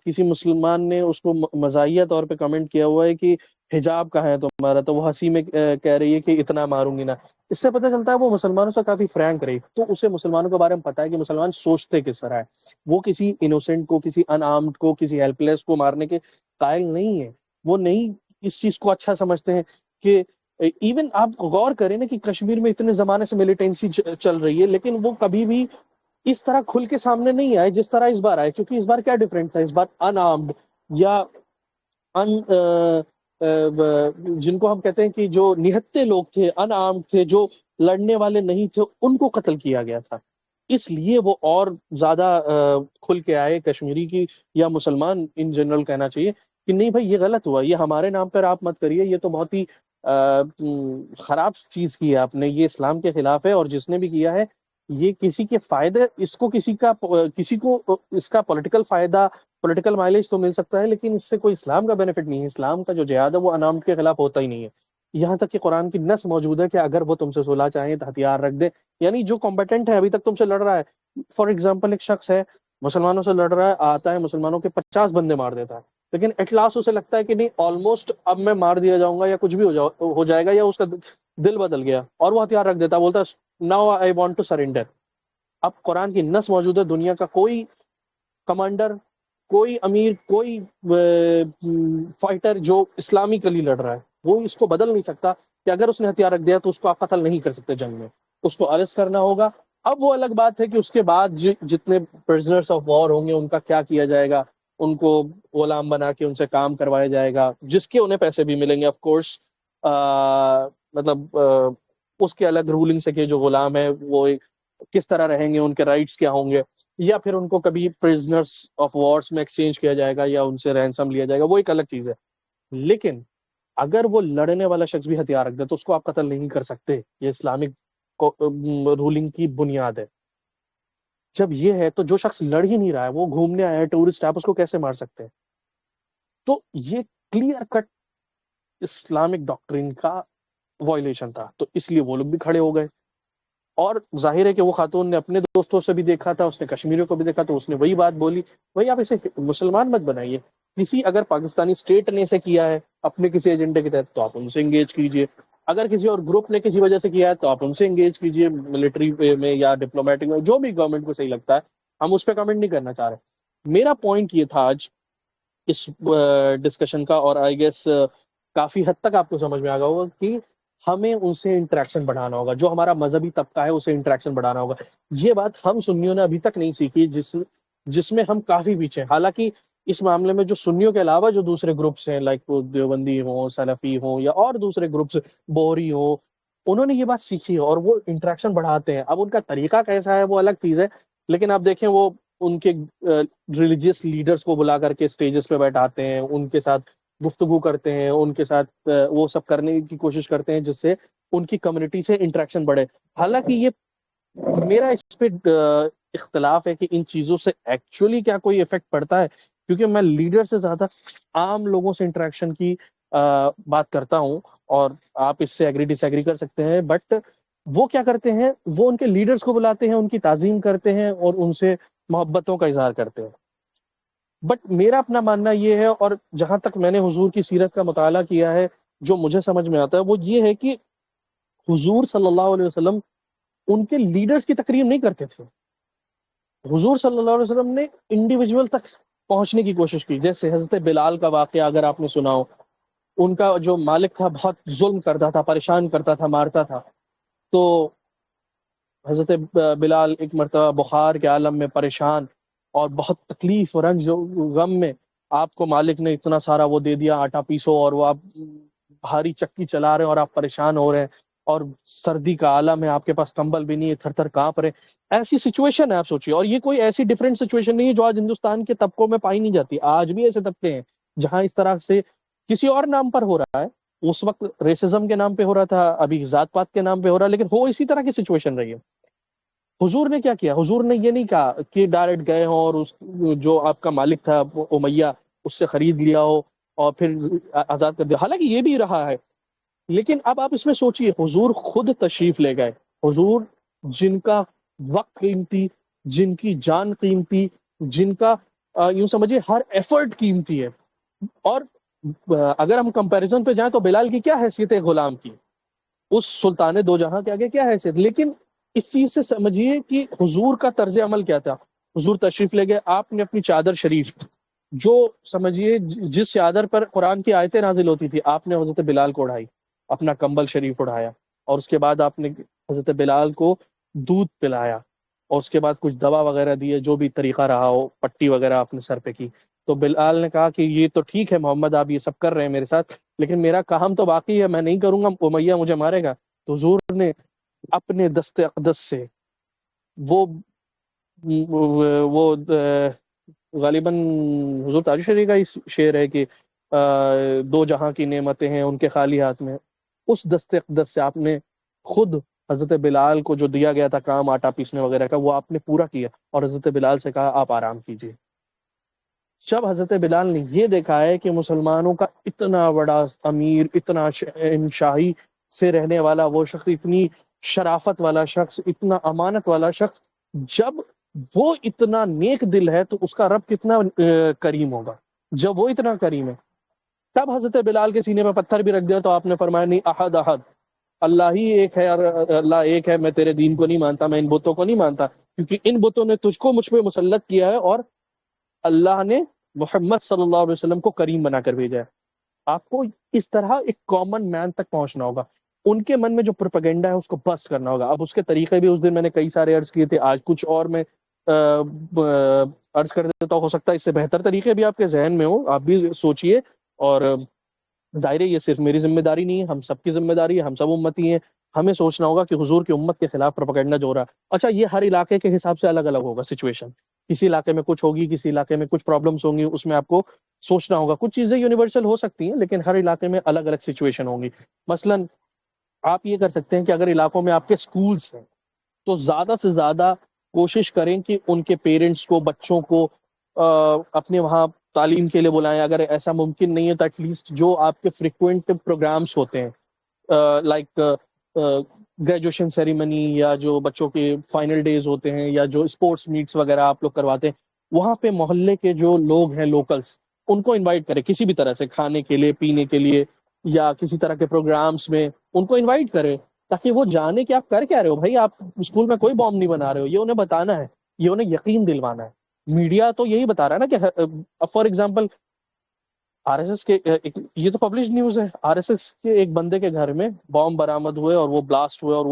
کسی مسلمان نے اس کو مزاحیہ طور پہ کمنٹ کیا ہوا ہے کہ حجاب کہاں ہے تمہارا, تو وہ ہنسی میں کہہ رہی ہے کہ اتنا ماروں گی نا. اس سے پتہ چلتا ہے وہ مسلمانوں سے کافی فرینک رہی, تو اسے مسلمانوں کے بارے میں پتا ہے کہ مسلمان سوچتے کس طرح ہے. وہ کسی انوسینٹ کو, کسی ان آرمڈ کو, کسی ہیلپ لیس کو مارنے کے قائل نہیں ہے. وہ نہیں اس چیز کو اچھا سمجھتے ہیں کہ ایون آپ غور کریں نا کہ کشمیر میں اتنے زمانے سے ملیٹنسی چل رہی ہے, لیکن وہ کبھی بھی اس طرح کھل کے سامنے نہیں آئے جس طرح اس بار آئے. کیونکہ اس بار کیا ڈفرینٹ تھا, اس بار ان آرمڈ یا ان جن کو ہم کہتے ہیں کہ جو نہتے لوگ تھے, ان آرمڈ تھے, جو لڑنے والے نہیں تھے, ان کو قتل کیا گیا تھا. اس لیے وہ اور زیادہ کھل کے آئے کشمیری کی, یا مسلمان ان جنرل کہنا چاہیے کہ نہیں بھائی یہ غلط ہوا, یہ ہمارے نام پر آپ مت کریے, یہ تو بہت ہی خراب چیز کی ہے آپ نے, یہ اسلام کے خلاف ہے, اور جس نے بھی کیا ہے یہ کسی کے فائدے, اس کو کسی کو اس کا پولیٹیکل فائدہ, پولیٹیکل مائلیج تو مل سکتا ہے, لیکن اس سے کوئی اسلام کا بینیفٹ نہیں ہے. اسلام کا جو جہاد ہے وہ انارمڈ کے خلاف ہوتا ہی نہیں ہے. یہاں تک کہ قرآن کی نص موجود ہے کہ اگر وہ تم سے صلح چاہیں تو ہتھیار رکھ دیں، یعنی جو کمبیٹنٹ ہے ابھی تک تم سے لڑ رہا ہے، فار ایگزامپل ایک شخص ہے مسلمانوں سے لڑ رہا ہے، آتا ہے مسلمانوں کے 50 بندے مار دیتا ہے، لیکن ایٹ لاسٹ اسے لگتا ہے کہ نہیں آلموسٹ اب میں مار دیا جاؤں گا یا کچھ بھی ہو جائے گا، یا اس کا دل بدل گیا اور وہ ہتھیار رکھ دیتا ہے، بولتا ہے now I want to surrender. اب قرآن کی نص موجود ہے، دنیا کا کوئی کمانڈر، کوئی امیر، کوئی فائٹر جو اسلامکلی لڑ رہا ہے وہ اس کو بدل نہیں سکتا کہ اگر اس نے ہتھیار رکھ دیا تو اس کو آپ قتل نہیں کر سکتے جنگ میں، اس کو اریسٹ کرنا ہوگا۔ اب وہ الگ بات ہے کہ اس کے بعد جتنے پرزنرس آف وار ہوں گے ان کا کیا کیا جائے گا، ان کو غلام بنا کے ان سے کام کروایا جائے گا، جس کے انہیں پیسے بھی ملیں گے آف کورس، مطلب اس کے الگ رولنگ سے کہ جو غلام ہے وہ کس طرح رہیں گے، ان کے رائٹس کیا ہوں گے، یا پھر ان کو کبھی پرزنرس آف وارس میں ایکسچینج کیا جائے گا یا ان سے رینسم لیا جائے گا، وہ ایک الگ چیز ہے۔ لیکن اگر وہ لڑنے والا شخص بھی ہتھیار رکھ دے تو اس کو آپ قتل نہیں کر سکتے، یہ اسلامک رولنگ کی بنیاد ہے۔ جب یہ ہے تو جو شخص لڑ ہی نہیں رہا ہے، وہ گھومنے آیا ہے ٹورسٹ، آپ اس کو کیسے مار سکتے ہیں؟ تو یہ کلیئر کٹ اسلامک ڈاکٹرین کا وائلیشن تھا، تو اس لیے وہ لوگ بھی کھڑے ہو گئے۔ اور ظاہر ہے کہ وہ خاتون نے اپنے دوستوں سے بھی دیکھا تھا، اس نے کشمیریوں کو بھی دیکھا، تو اس نے وہی بات بولی۔ وہی آپ اسے مسلمان مت بنائیے، کسی اگر پاکستانی اسٹیٹ نے اسے کیا ہے اپنے کسی ایجنڈے کے تحت تو آپ ان سے انگیج کیجئے، اگر کسی اور گروپ نے کسی وجہ سے کیا ہے تو آپ ان سے انگیج کیجئے، ملٹری میں یا ڈپلومیٹک میں، جو بھی گورنمنٹ کو صحیح لگتا ہے، ہم اس پہ کمنٹ نہیں کرنا چاہ رہے۔ میرا پوائنٹ یہ تھا آج اس ڈسکشن کا، اور آئی گیس کافی حد تک آپ کو سمجھ میں آ گیا ہوگا کہ ہمیں ان سے انٹریکشن بڑھانا ہوگا، جو ہمارا مذہبی طبقہ ہے اسے انٹریکشن بڑھانا ہوگا۔ یہ بات ہم سنیوں نے ابھی تک نہیں سیکھی، جس میں ہم کافی پیچھے ہیں۔ حالانکہ اس معاملے میں جو سنیوں کے علاوہ جو دوسرے گروپس ہیں، لائک دیوبندی ہوں، سلفی ہوں، یا اور دوسرے گروپس، بوہری ہوں، انہوں نے یہ بات سیکھی ہے اور وہ انٹریکشن بڑھاتے ہیں۔ اب ان کا طریقہ کیسا ہے وہ الگ چیز ہے، لیکن آپ دیکھیں وہ ان کے ریلیجیس لیڈرز کو بلا کر کے اسٹیجز پہ بیٹھاتے ہیں، ان کے ساتھ گفتگو کرتے ہیں، ان کے ساتھ وہ سب کرنے کی کوشش کرتے ہیں جس سے ان کی کمیونٹی سے انٹریکشن بڑھے۔ حالانکہ یہ میرا اس پہ اختلاف ہے کہ ان چیزوں سے ایکچولی کیا کوئی افیکٹ پڑتا ہے، کیونکہ میں لیڈر سے زیادہ عام لوگوں سے انٹریکشن کی بات کرتا ہوں، اور آپ اس سے ایگری ڈس ایگری کر سکتے ہیں، بٹ وہ کیا کرتے ہیں، وہ ان کے لیڈرز کو بلاتے ہیں، ان کی تعظیم کرتے ہیں اور ان سے محبتوں کا اظہار کرتے ہیں۔ بٹ میرا اپنا ماننا یہ ہے، اور جہاں تک میں نے حضور کی سیرت کا مطالعہ کیا ہے، جو مجھے سمجھ میں آتا ہے وہ یہ ہے کہ حضور صلی اللہ علیہ وسلم ان کے لیڈرز کی تقریم نہیں کرتے تھے۔ حضور صلی اللہ علیہ وسلم نے انڈیویجول تک پہنچنے کی کوشش کی، جیسے حضرت بلال کا واقعہ اگر آپ نے سنا ہو، ان کا جو مالک تھا بہت ظلم کرتا تھا، پریشان کرتا تھا، مارتا تھا، تو حضرت بلال ایک مرتبہ بخار کے عالم میں پریشان اور بہت تکلیف اور رنج و غم میں، آپ کو مالک نے اتنا سارا وہ دے دیا آٹا پیسو، اور وہ آپ بھاری چکی چلا رہے ہیں اور آپ پریشان ہو رہے ہیں، اور سردی کا عالم ہے، آپ کے پاس کمبل بھی نہیں ہے، تھر تھر کانپ رہے ہیں۔ ایسی سچویشن ہے، آپ سوچیے، اور یہ کوئی ایسی ڈفرینٹ سچویشن نہیں ہے جو آج ہندوستان کے طبقوں میں پائی نہیں جاتی۔ آج بھی ایسے طبقے ہیں جہاں اس طرح سے کسی اور نام پر ہو رہا ہے، اس وقت ریسزم کے نام پہ ہو رہا تھا، ابھی ذات پات کے نام پہ ہو رہا ہے، لیکن ہو اسی طرح کی سچویشن رہی ہے۔ حضور نے کیا کیا؟ حضور نے یہ نہیں کہا کہ ڈائریکٹ گئے ہوں اور اس جو آپ کا مالک تھا امیہ، اس سے خرید لیا ہو اور پھر آزاد کر دیا، حالانکہ یہ بھی رہا ہے، لیکن اب آپ اس میں سوچئے، حضور خود تشریف لے گئے، حضور جن کا وقت قیمتی، جن کی جان قیمتی، جن کا یوں سمجھیے ہر ایفرٹ قیمتی ہے، اور اگر ہم کمپیریزن پہ جائیں تو بلال کی کیا حیثیت ہے غلام کی، اس سلطان دو جہاں کے آگے کیا حیثیت، لیکن اس چیز سے سمجھیے کہ حضور کا طرز عمل کیا تھا۔ حضور تشریف لے گئے، آپ نے اپنی چادر شریف، جو سمجھیے جس چادر پر قرآن کی آیتیں نازل ہوتی تھی، آپ نے حضرت بلال کو اڑائی، اپنا کمبل شریف اڑایا، اور اس کے بعد آپ نے حضرت بلال کو دودھ پلایا، اور اس کے بعد کچھ دوا وغیرہ دیے، جو بھی طریقہ رہا ہو، پٹی وغیرہ آپ نے سر پہ کی۔ تو بلال نے کہا کہ یہ تو ٹھیک ہے محمد، آپ یہ سب کر رہے ہیں میرے ساتھ، لیکن میرا کام تو باقی ہے، میں نہیں کروں گا، امیہ مجھے مارے گا۔ تو حضور نے اپنے دست اقدس سے وہ وہ غالباً حضور تاج شریف کا ہی شعر ہے کہ دو جہاں کی نعمتیں ہیں ان کے خالی ہاتھ میں، اس دست اقدس سے آپ نے خود حضرت بلال کو جو دیا گیا تھا کام آٹا پیسنے وغیرہ کا، وہ آپ نے پورا کیا، اور حضرت بلال سے کہا آپ آرام کیجیے۔ جب حضرت بلال نے یہ دیکھا ہے کہ مسلمانوں کا اتنا بڑا امیر، اتنا شاہی سے رہنے والا وہ شخص، اتنی شرافت والا شخص، اتنا امانت والا شخص، جب وہ اتنا نیک دل ہے تو اس کا رب کتنا کریم ہوگا. جب وہ اتنا کریم ہے، تب حضرت بلال کے سینے پہ پتھر بھی رکھ دیا تو آپ نے فرمایا نہیں، احد احد، اللہ ہی ایک ہے، اور اللہ ایک ہے، میں تیرے دین کو نہیں مانتا، میں ان بتوں کو نہیں مانتا، کیونکہ ان بتوں نے تجھ کو مجھ پہ مسلط کیا ہے، اور اللہ نے محمد صلی اللہ علیہ وسلم کو کریم بنا کر بھیجا ہے. آپ کو اس طرح ایک کامن مین تک پہنچنا ہوگا. ان کے من میں جو پروپیگنڈا ہے اس کو بسٹ کرنا ہوگا. اب اس کے طریقے بھی اس دن میں نے کئی سارے عرض کیے تھے، آج کچھ اور میں عرض کر دیتا ہوں. ہو سکتا ہے اس سے بہتر طریقے بھی آپ کے ذہن میں ہوں، آپ بھی سوچئے. اور ظاہر ہے یہ صرف میری ذمہ داری نہیں ہے، ہم سب کی ذمہ داری ہے، ہم سب امتی ہیں. ہمیں سوچنا ہوگا کہ حضور کی امت کے خلاف پروپیگنڈا جو ہو رہا ہے. اچھا، یہ ہر علاقے کے حساب سے الگ الگ ہوگا سچویشن. کسی علاقے میں کچھ ہوگی، کسی علاقے میں کچھ پرابلمس ہوں گی، اس میں آپ کو سوچنا ہوگا. کچھ چیزیں یونیورسل ہو سکتی ہیں لیکن ہر علاقے میں الگ الگ سچویشن ہوں گی. مثلا آپ یہ کر سکتے ہیں کہ اگر علاقوں میں آپ کے سکولز ہیں تو زیادہ سے زیادہ کوشش کریں کہ ان کے پیرنٹس کو، بچوں کو اپنے وہاں تعلیم کے لیے بلائیں. اگر ایسا ممکن نہیں ہے تو ایٹ لیسٹ جو آپ کے فریکوینٹ پروگرامس ہوتے ہیں، لائک گریجویشن سیریمنی، یا جو بچوں کے فائنل ڈیز ہوتے ہیں، یا جو اسپورٹس میٹس وغیرہ آپ لوگ کرواتے ہیں، وہاں پہ محلے کے جو لوگ ہیں لوکلس، ان کو انوائٹ کرے کسی بھی طرح سے، کھانے کے لیے، پینے کے لیے، یا کسی طرح کے پروگرامس میں ان کو انوائٹ کرے، تاکہ وہ جانے کہ آپ کر کیا رہے ہو. بھائی آپ اسکول میں کوئی بام نہیں بنا رہے ہو، یہ انہیں بتانا ہے، یہ انہیں یقین دلوانا ہے. میڈیا تو یہی بتا رہا ہے نا کہ for example R S S کے یہ تو پبلش نیوز ہے، آر ایس ایس کے ایک بندے کے گھر میں بام برآمد ہوئے اور وہ بلاسٹ ہوئے، اور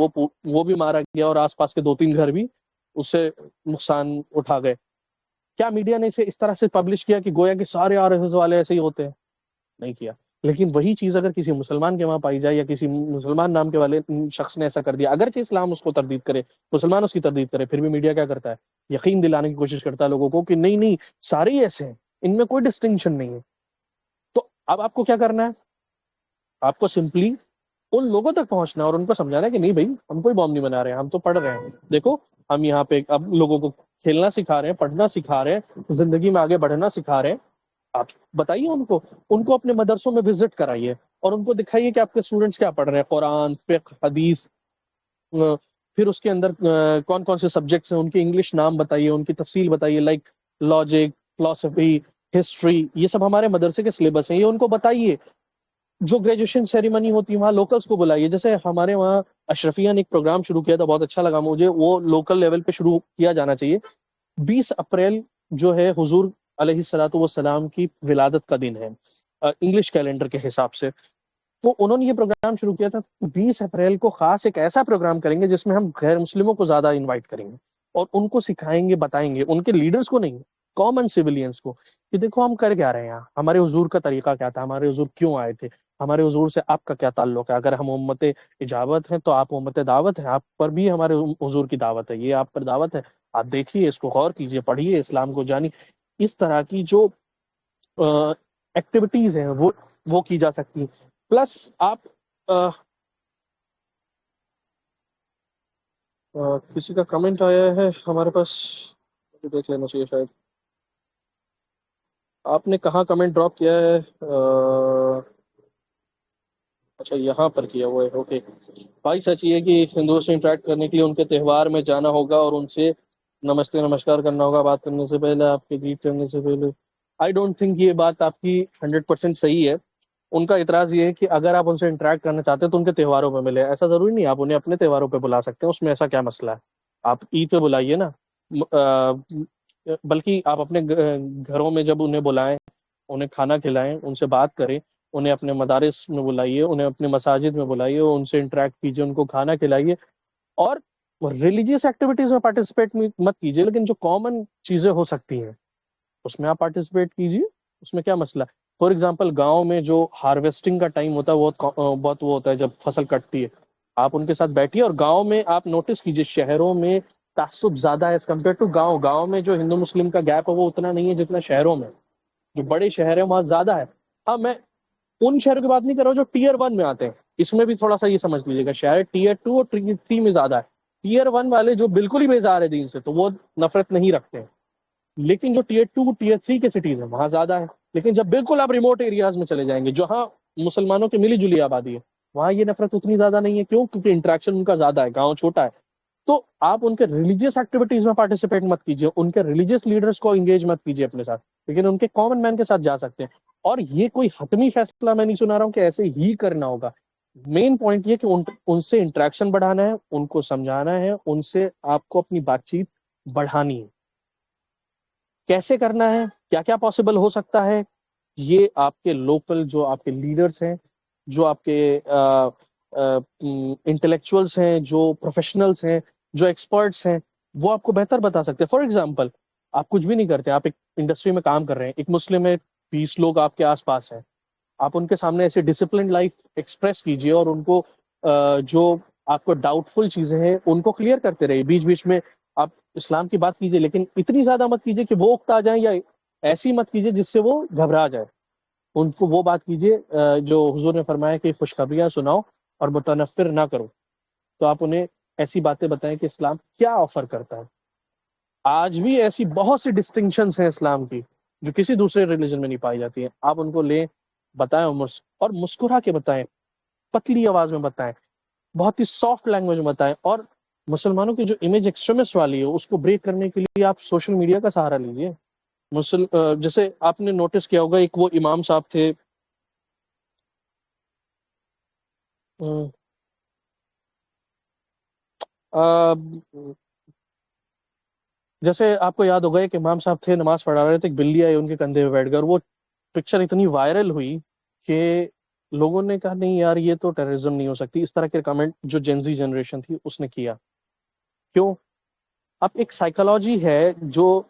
وہ بھی مارا گیا، اور آس پاس کے 2-3 گھر بھی اس سے نقصان اٹھا گئے. کیا میڈیا نے اسے اس طرح سے پبلش کیا کہ گویا کہ سارے آر ایس ایس والے ایسے ہی ہوتے ہیں؟ نہیں کیا. لیکن وہی چیز اگر کسی مسلمان کے وہاں پائی جائے، یا کسی مسلمان نام کے والے شخص نے ایسا کر دیا، اگرچہ اسلام اس کو تردید کرے، مسلمان اس کی تردید کرے، پھر بھی میڈیا کیا کرتا ہے؟ یقین دلانے کی کوشش کرتا ہے لوگوں کو کہ نہیں نہیں، سارے ہی ایسے ہیں، ان میں کوئی ڈسٹنکشن نہیں ہے. تو اب آپ کو کیا کرنا ہے؟ آپ کو سمپلی ان لوگوں تک پہنچنا ہے اور ان کو سمجھانا ہے کہ نہیں بھائی، ہم کوئی بام نہیں بنا رہے ہیں، ہم تو پڑھ رہے ہیں. دیکھو ہم یہاں پہ اب لوگوں کو کھیلنا سکھا رہے ہیں، پڑھنا سکھا رہے ہیں، زندگی میں آگے بڑھنا سکھا رہے ہیں. آپ بتائیے ان کو اپنے مدرسوں میں وزٹ کرائیے، اور ان کو دکھائیے کہ آپ کے اسٹوڈنٹس کیا پڑھ رہے ہیں، قرآن، فقہ، حدیث. پھر اس کے اندر کون کون سے سبجیکٹس ہیں، ان کے انگلش نام بتائیے، ان کی تفصیل بتائیے، لائک لاجک، فلاسفی، ہسٹری، یہ سب ہمارے مدرسے کے سلیبس ہیں، یہ ان کو بتائیے. جو گریجویشن سیریمنی ہوتی ہے وہاں لوکلس کو بلائیے. جیسے ہمارے وہاں اشرفیہ نے ایک پروگرام شروع کیا تھا، بہت اچھا لگا مجھے، وہ لوکل لیول پہ شروع کیا جانا چاہیے. 20 اپریل جو ہے حضور علیہ الصلوۃ والسلام کی ولادت کا دن ہے انگلش کیلنڈر کے حساب سے. تو انہوں نے یہ پروگرام شروع کیا تھا. 20 اپریل کو خاص ایک ایسا پروگرام کریں گے جس میں ہم غیر مسلموں کو زیادہ انوائٹ کریں گے، اور ان کو سکھائیں گے، بتائیں گے، ان کے لیڈرز کو نہیں، کامن سویلینز کو، کہ دیکھو ہم کر کیا رہے ہیں یہاں، ہمارے حضور کا طریقہ کیا تھا، ہمارے حضور کیوں آئے تھے، ہمارے حضور سے آپ کا کیا تعلق ہے. اگر ہم امت اجابت ہیں تو آپ امت دعوت ہیں، آپ پر بھی ہمارے حضور کی دعوت ہے، یہ آپ پر دعوت ہے. آپ دیکھیے، اس کو غور کیجیے، پڑھیے، اسلام کو جانی. اس طرح کی جو ایکٹیویٹیز ہیں وہ کی جا سکتی ہیں. پلس آپ کسی کا کمنٹ آیا ہے ہمارے پاس، دیکھ لینا چاہیے شاید. آپ نے کہاں کمنٹ ڈراپ کیا ہے؟ اچھا، یہاں پر کیا ہوا ہے، اوکے. بھائی سچ یہ ہے کہ ہندوؤں سے انٹریکٹ کرنے کے لیے ان کے تہوار میں جانا ہوگا اور ان سے نمستے نمسکار کرنا ہوگا، بات کرنے سے پہلے، آپ کے گریٹ کرنے سے پہلے. آئی ڈونٹ تھنک یہ بات آپ کی 100% صحیح ہے. ان کا اعتراض یہ ہے کہ اگر آپ ان سے انٹریکٹ کرنا چاہتے ہیں تو ان کے تہواروں پہ ملے. ایسا ضروری نہیں، آپ انہیں اپنے تہواروں پہ بلا سکتے ہیں، اس میں ایسا کیا مسئلہ ہے؟ آپ عید پہ بلائیے نا. بلکہ آپ اپنے گھروں میں جب انہیں بلائیں، انہیں کھانا کھلائیں، ان سے بات کریں، انہیں اپنے مدارس میں بلائیے، انہیں اپنے مساجد میں بلائیے، ان سے انٹریکٹ کیجیے، ان کو کھانا کھلائیے. اور ریلیجیس ایکٹیویٹیز میں پارٹیسپیٹ مت کیجیے، لیکن جو کامن چیزیں ہو سکتی ہیں اس میں آپ پارٹیسپیٹ کیجیے، اس میں کیا مسئلہ ہے؟ فار ایگزامپل گاؤں میں جو ہارویسٹنگ کا ٹائم ہوتا ہے، بہت وہ ہوتا ہے جب فصل کٹتی ہے، آپ ان کے ساتھ بیٹھیے. اور گاؤں میں آپ نوٹس کیجیے، شہروں میں تعصب زیادہ ہے ایز کمپیئر ٹو گاؤں. گاؤں میں جو ہندو مسلم کا گیپ ہے وہ اتنا نہیں ہے جتنا شہروں میں. جو بڑے شہر ہیں وہاں زیادہ ہے. ہاں، میں ان شہروں کی بات نہیں کر رہا ہوں جو ٹیئر 1 میں آتے ہیں، اس میں بھی تھوڑا سا یہ سمجھ لیجیے گا، شہر ٹیئر 2 اور ٹیئر 3 میں زیادہ ہے. ٹیئر 1 والے جو بالکل ہی بیزار ہے دین سے، تو وہ نفرت نہیں رکھتے ہیں. لیکن جو ٹیئر 2 ٹیئر 3 کے سٹیز ہیں وہاں زیادہ ہے. لیکن جب بالکل آپ ریموٹ ایریاز میں چلے جائیں گے جہاں مسلمانوں کی ملی جلی آبادی ہے وہاں یہ نفرت اتنی زیادہ نہیں ہے. کیوں؟ کیونکہ انٹریکشن ان کا زیادہ ہے, گاؤں چھوٹا ہے. تو آپ ان کے ریلیجیس ایکٹیویٹیز میں پارٹیسپیٹ مت کیجیے, ان کے ریلیجیس لیڈرز کو انگیج مت کیجیے اپنے ساتھ, لیکن ان کے کامن مین کے ساتھ جا سکتے ہیں. اور یہ کوئی حتمی فیصلہ میں نہیں سنا رہا ہوں کہ ایسے ہی کرنا ہوگا. مین پوائنٹ یہ کہ ان سے انٹریکشن بڑھانا ہے, ان کو سمجھانا ہے, ان سے آپ کو اپنی بات چیت بڑھانی ہے. کیسے کرنا ہے, کیا کیا پاسبل ہو سکتا ہے, یہ آپ کے لوکل جو آپ کے لیڈرز ہیں, جو آپ کے انٹلیکچوئلس ہیں, جو پروفیشنلس ہیں, جو ایکسپرٹس ہیں, وہ آپ کو بہتر بتا سکتے ہیں. فار ایگزامپل, آپ کچھ بھی نہیں کرتے, آپ ایک انڈسٹری میں کام کر رہے ہیں, ایک مسلم ہے, 20 لوگ آپ کے آس پاس ہیں. آپ ان کے سامنے ایسے ڈسپلن لائف ایکسپریس کیجیے اور ان کو جو آپ کو ڈاؤٹ فل چیزیں ہیں ان کو کلیئر کرتے رہیے. بیچ بیچ میں آپ اسلام کی بات کیجیے, لیکن اتنی زیادہ مت کیجیے کہ وہ اکتا جائیں, یا ایسی مت کیجیے جس سے وہ گھبرا جائے. ان کو وہ بات کیجیے جو حضور نے فرمایا کہ خوشخبریاں سناؤ اور متنفر نہ کرو. تو آپ انہیں ایسی باتیں بتائیں کہ اسلام کیا آفر کرتا ہے. آج بھی ایسی بہت سی ڈسٹنکشنز ہیں اسلام کی جو کسی دوسرے ریلیجن میں نہیں پائی جاتی ہیں. آپ ان کو لیں, بتائیں, اور مسکرا کے بتائیں, پتلی آواز میں بتائیں, بہت ہی سافٹ لینگویج میں بتائیں. اور مسلمانوں کی جو امیج ایکسٹریمسٹ والی ہے اس کو بریک کرنے کے لیے آپ سوشل میڈیا کا سہارا لیجیے. جیسے آپ نے نوٹس کیا ہوگا, ایک وہ امام صاحب تھے, ام، آ، جیسے آپ کو یاد ہوگا کہ امام صاحب تھے, نماز پڑھا رہے تھے, ایک بلی آئی ان کے کندھے پہ بیٹھ کر. وہ پکچر اتنی وائرل ہوئی کہ لوگوں نے کہا نہیں یار یہ تو ٹیررزم نہیں ہو سکتی. اس طرح کے کمنٹ جو جنزی جنریشن تھی اس نے کیا. کیوں؟ اب ایک سائیکالوجی ہے جو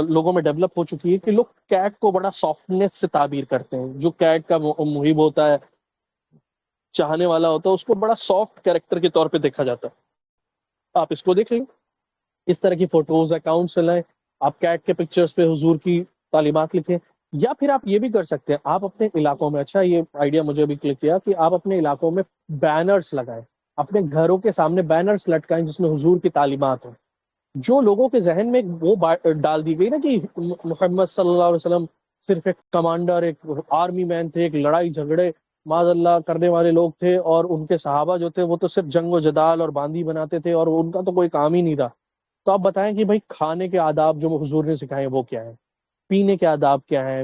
لوگوں میں ڈیولپ ہو چکی ہے کہ لوگ کیٹ کو بڑا سافٹنیس سے تعبیر کرتے ہیں. جو کیٹ کا محب ہوتا ہے, چاہنے والا ہوتا ہے, اس کو بڑا سافٹ کیریکٹر کے طور پہ دیکھا جاتا ہے. آپ اس کو دیکھ لیں, اس طرح کی فوٹوز اکاؤنٹ سے لائیں, آپ کیٹ کے پکچرز پہ حضور کی تعلیمات لکھیں. یا پھر آپ یہ بھی کر سکتے ہیں, آپ اپنے علاقوں میں, اچھا یہ آئیڈیا مجھے بھی کلک کیا, کہ آپ اپنے علاقوں میں بینرز لگائیں, اپنے گھروں کے سامنے بینرز لٹکائیں جس میں حضور کی تعلیمات ہوں. جو لوگوں کے ذہن میں وہ ڈال دی گئی نا کہ محمد صلی اللہ علیہ وسلم صرف ایک کمانڈر, ایک آرمی مین تھے, ایک لڑائی جھگڑے معاذ اللہ کرنے والے لوگ تھے, اور ان کے صحابہ جو تھے وہ تو صرف جنگ و جدال اور باندی بناتے تھے اور ان کا تو کوئی کام ہی نہیں تھا. تو آپ بتائیں کہ بھائی کھانے کے آداب جو حضور نے سکھائے وہ کیا ہیں, پینے کے آداب کیا ہیں,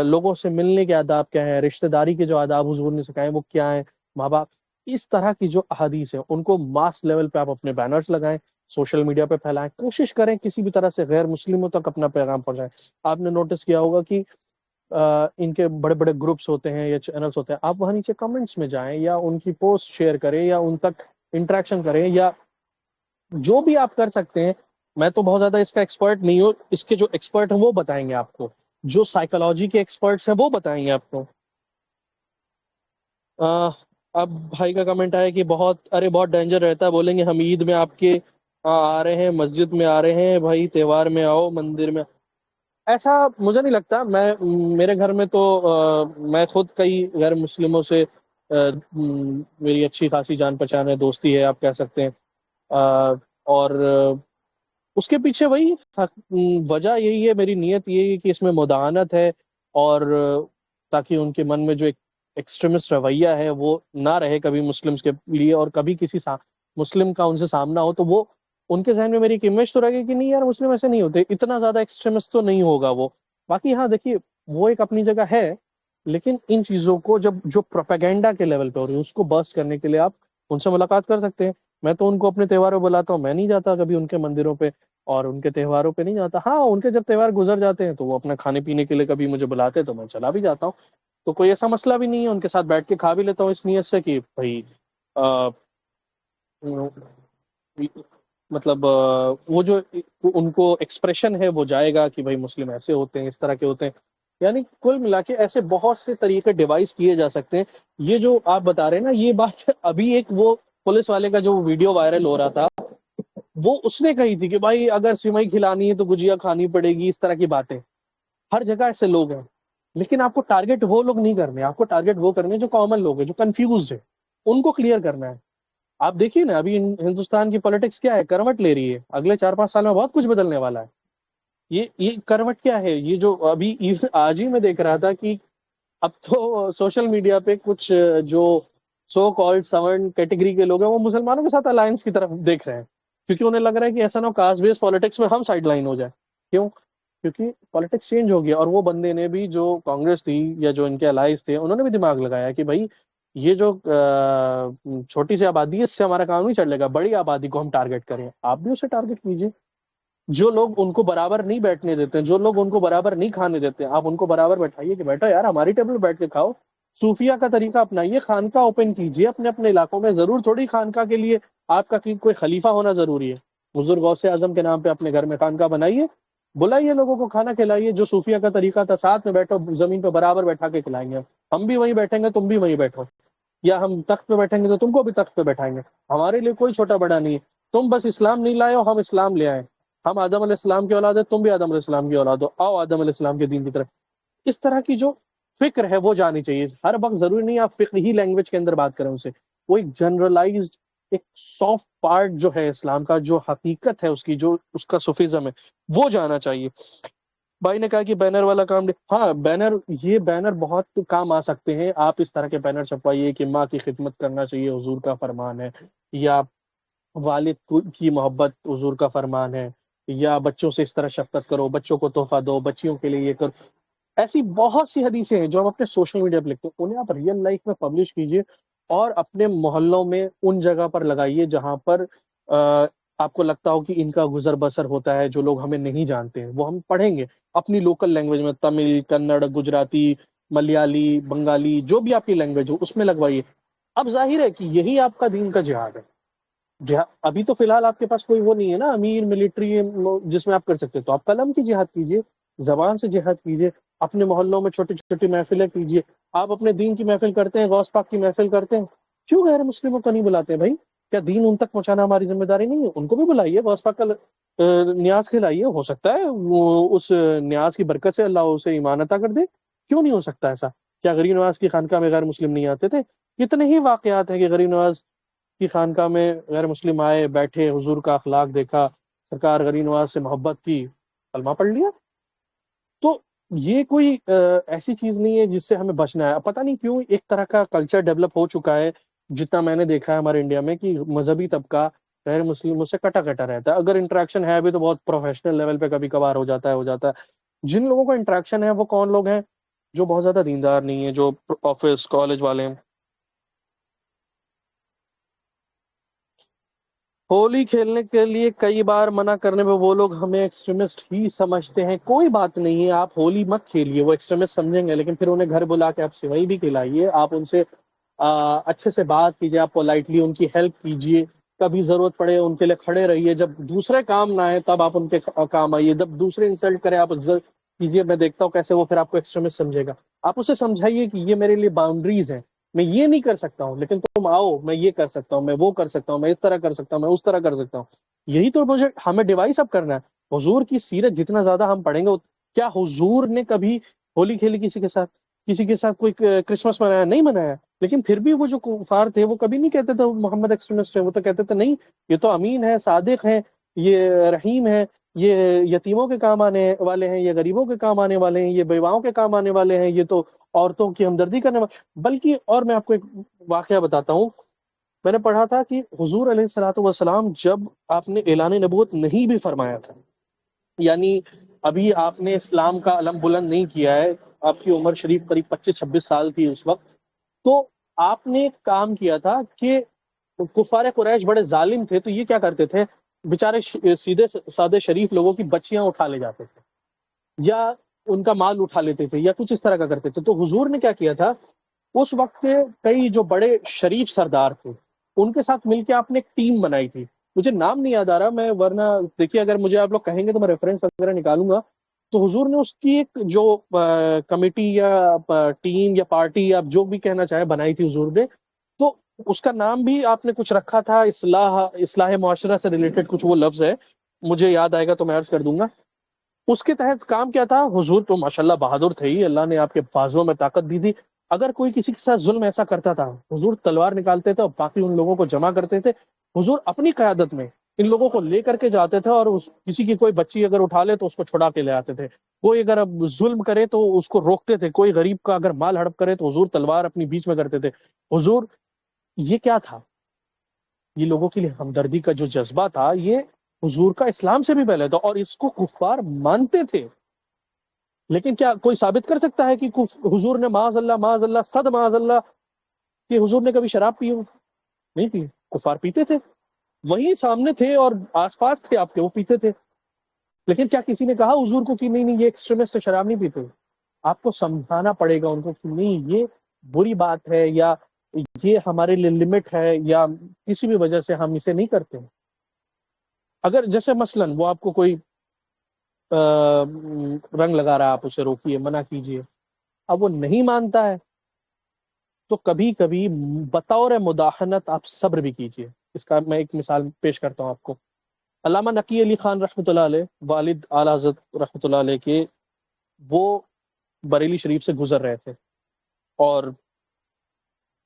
لوگوں سے ملنے کے آداب کیا ہیں, رشتہ داری کے جو آداب حضور نے سکھائے وہ کیا ہیں, ماں باپ. اس طرح کی جو احادیث ہیں ان کو ماس لیول پہ آپ اپنے بینرز لگائیں, سوشل میڈیا پہ پھیلائیں, کوشش کریں کسی بھی طرح سے غیر مسلموں تک اپنا پیغام پہنچائیں. آپ نے نوٹس کیا ہوگا کہ ان کے بڑے بڑے گروپس ہوتے ہیں یا چینلس ہوتے ہیں, آپ وہاں نیچے کمنٹس میں جائیں یا ان کی پوسٹ شیئر کریں یا ان تک انٹریکشن کریں, یا جو بھی آپ کر سکتے ہیں. میں تو بہت زیادہ اس کا ایکسپرٹ نہیں ہوں, اس کے جو ایکسپرٹ ہیں وہ بتائیں گے آپ کو, جو سائیکالوجی کے ایکسپرٹس ہیں وہ بتائیں گے آپ کو. آ، اب بھائی کا کمنٹ آیا کہ بہت ڈینجر رہتا ہے, بولیں گے ہم عید میں آپ کے آ رہے ہیں, مسجد میں آ رہے ہیں, بھائی تہوار میں آؤ, مندر میں. ایسا مجھے نہیں لگتا. میرے گھر میں تو میں خود کئی غیر مسلموں سے میری اچھی خاصی جان پہچان ہے, دوستی ہے آپ کہہ سکتے ہیں. اور اس کے پیچھے وہی وجہ یہی ہے, میری نیت یہی ہے کہ اس میں مداحنت ہے, اور تاکہ ان کے من میں جو ایک ایکسٹریمسٹ رویہ ہے وہ نہ رہے کبھی مسلمس کے لیے, اور کبھی کسی مسلم کا ان سے سامنا ہو تو وہ ان کے ذہن میں میری ایک امیج تو رہے گی کہ نہیں یار مسلم ایسے نہیں ہوتے, اتنا زیادہ ایکسٹریمسٹ تو نہیں ہوگا وہ. باقی ہاں دیکھیے وہ ایک اپنی جگہ ہے, لیکن ان چیزوں کو جب جو پروپیگنڈا کے لیول پہ ہو رہی ہے اس کو برسٹ کرنے کے لیے آپ ان سے ملاقات کر سکتے ہیں. میں تو ان کو اپنے تہواروں پہ بلاتا ہوں, میں نہیں جاتا کبھی ان کے مندروں پہ اور ان کے تہواروں پہ نہیں جاتا. ہاں ان کے جب تہوار گزر جاتے ہیں تو وہ اپنا کھانے پینے کے لیے کبھی مجھے بلاتے ہیں تو میں چلا بھی جاتا ہوں. تو کوئی ایسا مسئلہ بھی نہیں ہے, ان کے ساتھ بیٹھ کے کھا بھی لیتا ہوں اس نیت سے کہ بھائی مطلب وہ جو ان کو ایکسپریشن ہے وہ جائے گا کہ بھائی مسلم ایسے ہوتے ہیں, اس طرح کے ہوتے ہیں. یعنی کل ملا کے ایسے بہت سے طریقے ڈیوائس کیے جا سکتے ہیں. یہ جو آپ بتا رہے ہیں نا, یہ بات ابھی ایک وہ پولیس والے کا جو ویڈیو وائرل ہو رہا تھا وہ اس نے کہی تھی کہ بھائی اگر سیوئی کھلانی ہے تو گجیا کھانی پڑے گی, اس طرح کی باتیں. ہر جگہ ایسے لوگ ہیں, لیکن آپ کو ٹارگٹ وہ لوگ نہیں کرنے, آپ کو ٹارگٹ وہ کرنے جو کامن لوگ ہیں, جو کنفیوزڈ ہے, ان کو کلیئر کرنا ہے. آپ دیکھیے نا ابھی ہندوستان کی پالیٹکس کیا ہے, کروٹ لے رہی ہے, اگلے 4-5 سال میں بہت کچھ بدلنے والا ہے. یہ کروٹ کیا ہے؟ یہ جو ابھی آج ہی میں دیکھ رہا تھا کہ اب تو سوشل میڈیا پہ کچھ جو سو کالڈ سیون کیٹیگری کے لوگ ہیں وہ مسلمانوں کے ساتھ الائنس کی طرف دیکھ رہے ہیں، کیونکہ انہیں لگ رہا ہے کہ ایسا نہ ہو کاسٹ بیس پالیٹکس میں ہم سائڈ لائن ہو جائے۔ کیوں؟ کیونکہ پالیٹکس چینج ہو گیا، اور وہ بندے نے بھی، جو کانگریس تھی یا جو ان کے الائز تھے، انہوں نے بھی دماغ لگایا کہ بھائی یہ جو چھوٹی سی آبادی ہے اس سے ہمارا کام نہیں چلے گا، بڑی آبادی کو ہم ٹارگٹ کریں، آپ بھی اسے ٹارگٹ کیجیے۔ جو لوگ ان کو برابر نہیں بیٹھنے دیتے ہیں، جو لوگ ان کو برابر نہیں کھانے دیتے ہیں، آپ ان کو برابر بیٹھائیے کہ بیٹا یار ہماری ٹیبل پہ بیٹھ کے کھاؤ۔ صوفیہ کا طریقہ اپنائیے، خانقاہ اوپن کیجیے اپنے اپنے علاقوں میں، ضرور تھوڑی خانقاہ کے لیے آپ کا کوئی خلیفہ ہونا ضروری ہے۔ حضور غوث اعظم کے نام پہ اپنے گھر میں خانقاہ بنائیے، بلائیے لوگوں کو کھانا کھلائیے، جو صوفیہ کا طریقہ تھا ساتھ میں بیٹھو، زمین پہ برابر بیٹھا کے کھلائیں گے، ہم بھی وہیں بیٹھیں گے تم بھی وہیں بیٹھو، یا ہم تخت پہ بیٹھیں گے تو تم کو بھی تخت پہ بیٹھائیں گے، ہمارے لیے کوئی چھوٹا بڑا نہیں ہے۔ تم بس اسلام نہیں لائے ہو، ہم اسلام لے آئے، ہم آدم علیہ السلام کی اولاد ہے، تم بھی آدم علیہ السلام کی اولاد ہو، آؤ آدم علیہ السلام کے دین کی طرف۔ اس طرح کی جو فکر ہے وہ جانی چاہیے۔ ہر وقت ضروری نہیں آپ فقہی لینگویج کے اندر بات کریں اسے، وہ ایک جنرلائزڈ، ایک سافٹ پارٹ جو ہے اسلام کا، جو حقیقت ہے اس کی، جو اس کا صوفیزم ہے، وہ جانا چاہیے۔ بھائی نے کہا کہ بینر والا کام ہاں بینر، یہ بینر بہت کام آ سکتے ہیں، آپ اس طرح کے بینر چھپوائیے کہ ماں کی خدمت کرنا چاہیے حضور کا فرمان ہے، یا کی محبت حضور کا فرمان ہے، یا بچوں سے اس طرح شفقت کرو، بچوں کو تحفہ دو، بچیوں کے لیے یہ کرو۔ ایسی بہت سی حدیثیں ہیں جو ہم اپنے سوشل میڈیا پہ لکھتے ہیں، انہیں آپ ریئل لائف میں پبلش کیجیے، اور اپنے محلوں میں ان جگہ پر لگائیے جہاں پر آپ کو لگتا ہو کہ ان کا گزر بسر ہوتا ہے، جو لوگ ہمیں نہیں جانتے ہیں وہ ہم پڑھیں گے اپنی لوکل لینگویج میں، تمل، کنڑ، گجراتی، ملیالی، بنگالی، جو بھی آپ کی لینگویج ہو اس میں لگوائیے۔ اب ظاہر ہے کہ یہی آپ کا دین کا جہاد ہے۔ ابھی تو فی الحال آپ کے پاس کوئی وہ نہیں ہے نا امیر ملٹری جس میں آپ کر سکتے، تو آپ قلم کی جہاد کیجیے، زبان سے جہاد کیجیے، اپنے محلوں میں چھوٹی چھوٹی محفلیں کیجیے۔ آپ اپنے دین کی محفل کرتے ہیں، غوث پاک کی محفل کرتے ہیں، کیوں غیر مسلموں کو نہیں بلاتے ہیں بھائی؟ کیا دین ان تک پہنچانا ہماری ذمہ داری نہیں ہے؟ ان کو بھی بلائیے، غوث پاک کا نیاز کھلائیے، ہو سکتا ہے وہ اس نیاز کی برکت سے اللہ اسے ایمان عطا کر دے۔ کیوں نہیں ہو سکتا ایسا؟ کیا غریب نواز کی خانقاہ میں غیر مسلم نہیں آتے تھے؟ کتنے ہی واقعات ہیں کہ غریب نواز کی خانقاہ میں غیر مسلم آئے، بیٹھے، حضور کا اخلاق دیکھا، سرکار غریب نواز سے محبت کی، کلمہ پڑھ لیا۔ تو یہ کوئی ایسی چیز نہیں ہے جس سے ہمیں بچنا ہے۔ پتہ نہیں کیوں ایک طرح کا کلچر ڈیولپ ہو چکا ہے، جتنا میں نے دیکھا ہے ہمارے انڈیا میں، کہ مذہبی طبقہ غیر مسلموں سے کٹا کٹا رہتا ہے، اگر انٹریکشن ہے بھی تو بہت پروفیشنل لیول پہ کبھی کبھار ہو جاتا ہے۔ جن لوگوں کا انٹریکشن ہے وہ کون لوگ ہیں؟ جو بہت زیادہ دیندار نہیں ہیں، جو آفس کالج والے ہیں۔ ہولی کھیلنے کے لیے کئی بار منع کرنے پہ وہ لوگ ہمیں ایکسٹریمسٹ ہی سمجھتے ہیں۔ کوئی بات نہیں ہے، آپ ہولی مت کھیلیے، وہ ایکسٹریمسٹ سمجھیں گے، لیکن پھر انہیں گھر بلا کے آپ سوئی بھی کھلائیے، آپ ان سے اچھے سے بات کیجیے، آپ پولائٹلی ان کی ہیلپ کیجیے، کبھی ضرورت پڑے ان کے لیے کھڑے رہیے، جب دوسرے کام نہ آئے تب آپ ان کے کام آئیے، جب دوسرے انسلٹ کرے آپ عزت کیجیے۔ میں دیکھتا ہوں کیسے وہ پھر آپ کو ایکسٹریمسٹ سمجھے گا۔ آپ اسے سمجھائیے کہ یہ میرے لیے باؤنڈریز ہیں، میں یہ نہیں کر سکتا ہوں، لیکن تم آؤ میں یہ کر سکتا ہوں، میں وہ کر سکتا ہوں، میں اس طرح کر سکتا ہوں، میں اس طرح کر سکتا ہوں۔ یہی تو مجھے ہمیں ڈیوائس اب کرنا ہے۔ حضور کی سیرت جتنا زیادہ ہم پڑھیں گے، کیا حضور نے کبھی ہولی کھیلی کسی کے ساتھ؟ کسی کے ساتھ کوئی کرسمس منایا؟ نہیں منایا۔ لیکن پھر بھی وہ جو کفار تھے وہ کبھی نہیں کہتے تھے محمد ایکسٹریمسٹ ہے، وہ تو کہتے تھے نہیں، یہ تو امین ہے، صادق ہے، یہ رحیم ہے، یہ یتیموں کے کام آنے والے ہیں، یہ غریبوں کے کام آنے والے ہیں، یہ بیواؤں کے کام آنے والے ہیں، یہ تو عورتوں کی ہمدردی کرنے والے۔ بلکہ اور میں آپ کو ایک واقعہ بتاتا ہوں، میں نے پڑھا تھا کہ حضور علیہ الصلوۃ والسلام جب آپ نے اعلان نبوت نہیں بھی فرمایا تھا، یعنی ابھی آپ نے اسلام کا علم بلند نہیں کیا ہے، آپ کی عمر شریف قریب 25-26 سال تھی اس وقت، تو آپ نے ایک کام کیا تھا کہ کفار قریش بڑے ظالم تھے، تو یہ کیا کرتے تھے، بیچارے سیدھے سادے شریف لوگوں کی بچیاں اٹھا لے جاتے تھے، یا ان کا مال اٹھا لیتے تھے، یا کچھ اس طرح کا کرتے تھے۔ تو حضور نے کیا کیا تھا، اس وقت کے کئی جو بڑے شریف سردار تھے ان کے ساتھ مل کے آپ نے ایک ٹیم بنائی تھی، مجھے نام نہیں یاد آ رہا، میں ورنہ دیکھیے اگر مجھے آپ لوگ کہیں گے تو میں ریفرنس وغیرہ نکالوں گا۔ تو حضور نے اس کی ایک جو کمیٹی یا ٹیم یا پارٹی، آپ جو بھی کہنا چاہیں، بنائی تھی حضور نے۔ تو اس کا نام بھی آپ نے کچھ رکھا تھا، اصلاح معاشرہ سے ریلیٹڈ کچھ وہ لفظ ہے، مجھے یاد آئے گا تو میں عرض کر دوں گا۔ اس کے تحت کام کیا تھا، حضور تو ماشاءاللہ بہادر تھے ہی، اللہ نے آپ کے بازوؤں میں طاقت دی تھی، اگر کوئی کسی کے ساتھ ظلم ایسا کرتا تھا حضور تلوار نکالتے تھے اور باقی ان لوگوں کو جمع کرتے تھے، حضور اپنی قیادت میں ان لوگوں کو لے کر کے جاتے تھے، اور کسی کی کوئی بچی اگر اٹھا لے تو اس کو چھڑا کے لے آتے تھے، کوئی اگر اب ظلم کرے تو اس کو روکتے تھے، کوئی غریب کا اگر مال ہڑپ کرے تو حضور تلوار اپنی بیچ میں کرتے تھے۔ حضور، یہ کیا تھا؟ یہ لوگوں کے لیے ہمدردی کا جو جذبہ تھا، یہ حضور کا اسلام سے بھی پہلے تھا، اور اس کو کفار مانتے تھے۔ لیکن کیا کوئی ثابت کر سکتا ہے کہ حضور نے معاذ اللہ معاذ اللہ صد معاذ اللہ کہ حضور نے کبھی شراب پی ہو؟ نہیں پی، کفار پیتے تھے، وہی سامنے تھے اور آس پاس تھے آپ کے، وہ پیتے تھے۔ لیکن کیا کسی نے کہا حضور کو کہ نہیں نہیں یہ ایکسٹریمسٹ شراب نہیں پیتے؟ آپ کو سمجھانا پڑے گا ان کو کہ نہیں، یہ بری بات ہے، یا یہ ہمارے لیے لمٹ ہے، یا کسی بھی وجہ سے ہم اسے نہیں کرتے۔ اگر جیسے مثلا وہ آپ کو کوئی رنگ لگا رہا ہے، آپ اسے روکیے، منع کیجیے، اب وہ نہیں مانتا ہے تو کبھی کبھی بطور مداحنت آپ صبر بھی کیجیے۔ اس کا میں ایک مثال پیش کرتا ہوں آپ کو۔ علامہ نقی علی خان رحمۃ اللہ علیہ، والد اعلیٰ حضرت رحمۃ اللہ علیہ کے، وہ بریلی شریف سے گزر رہے تھے اور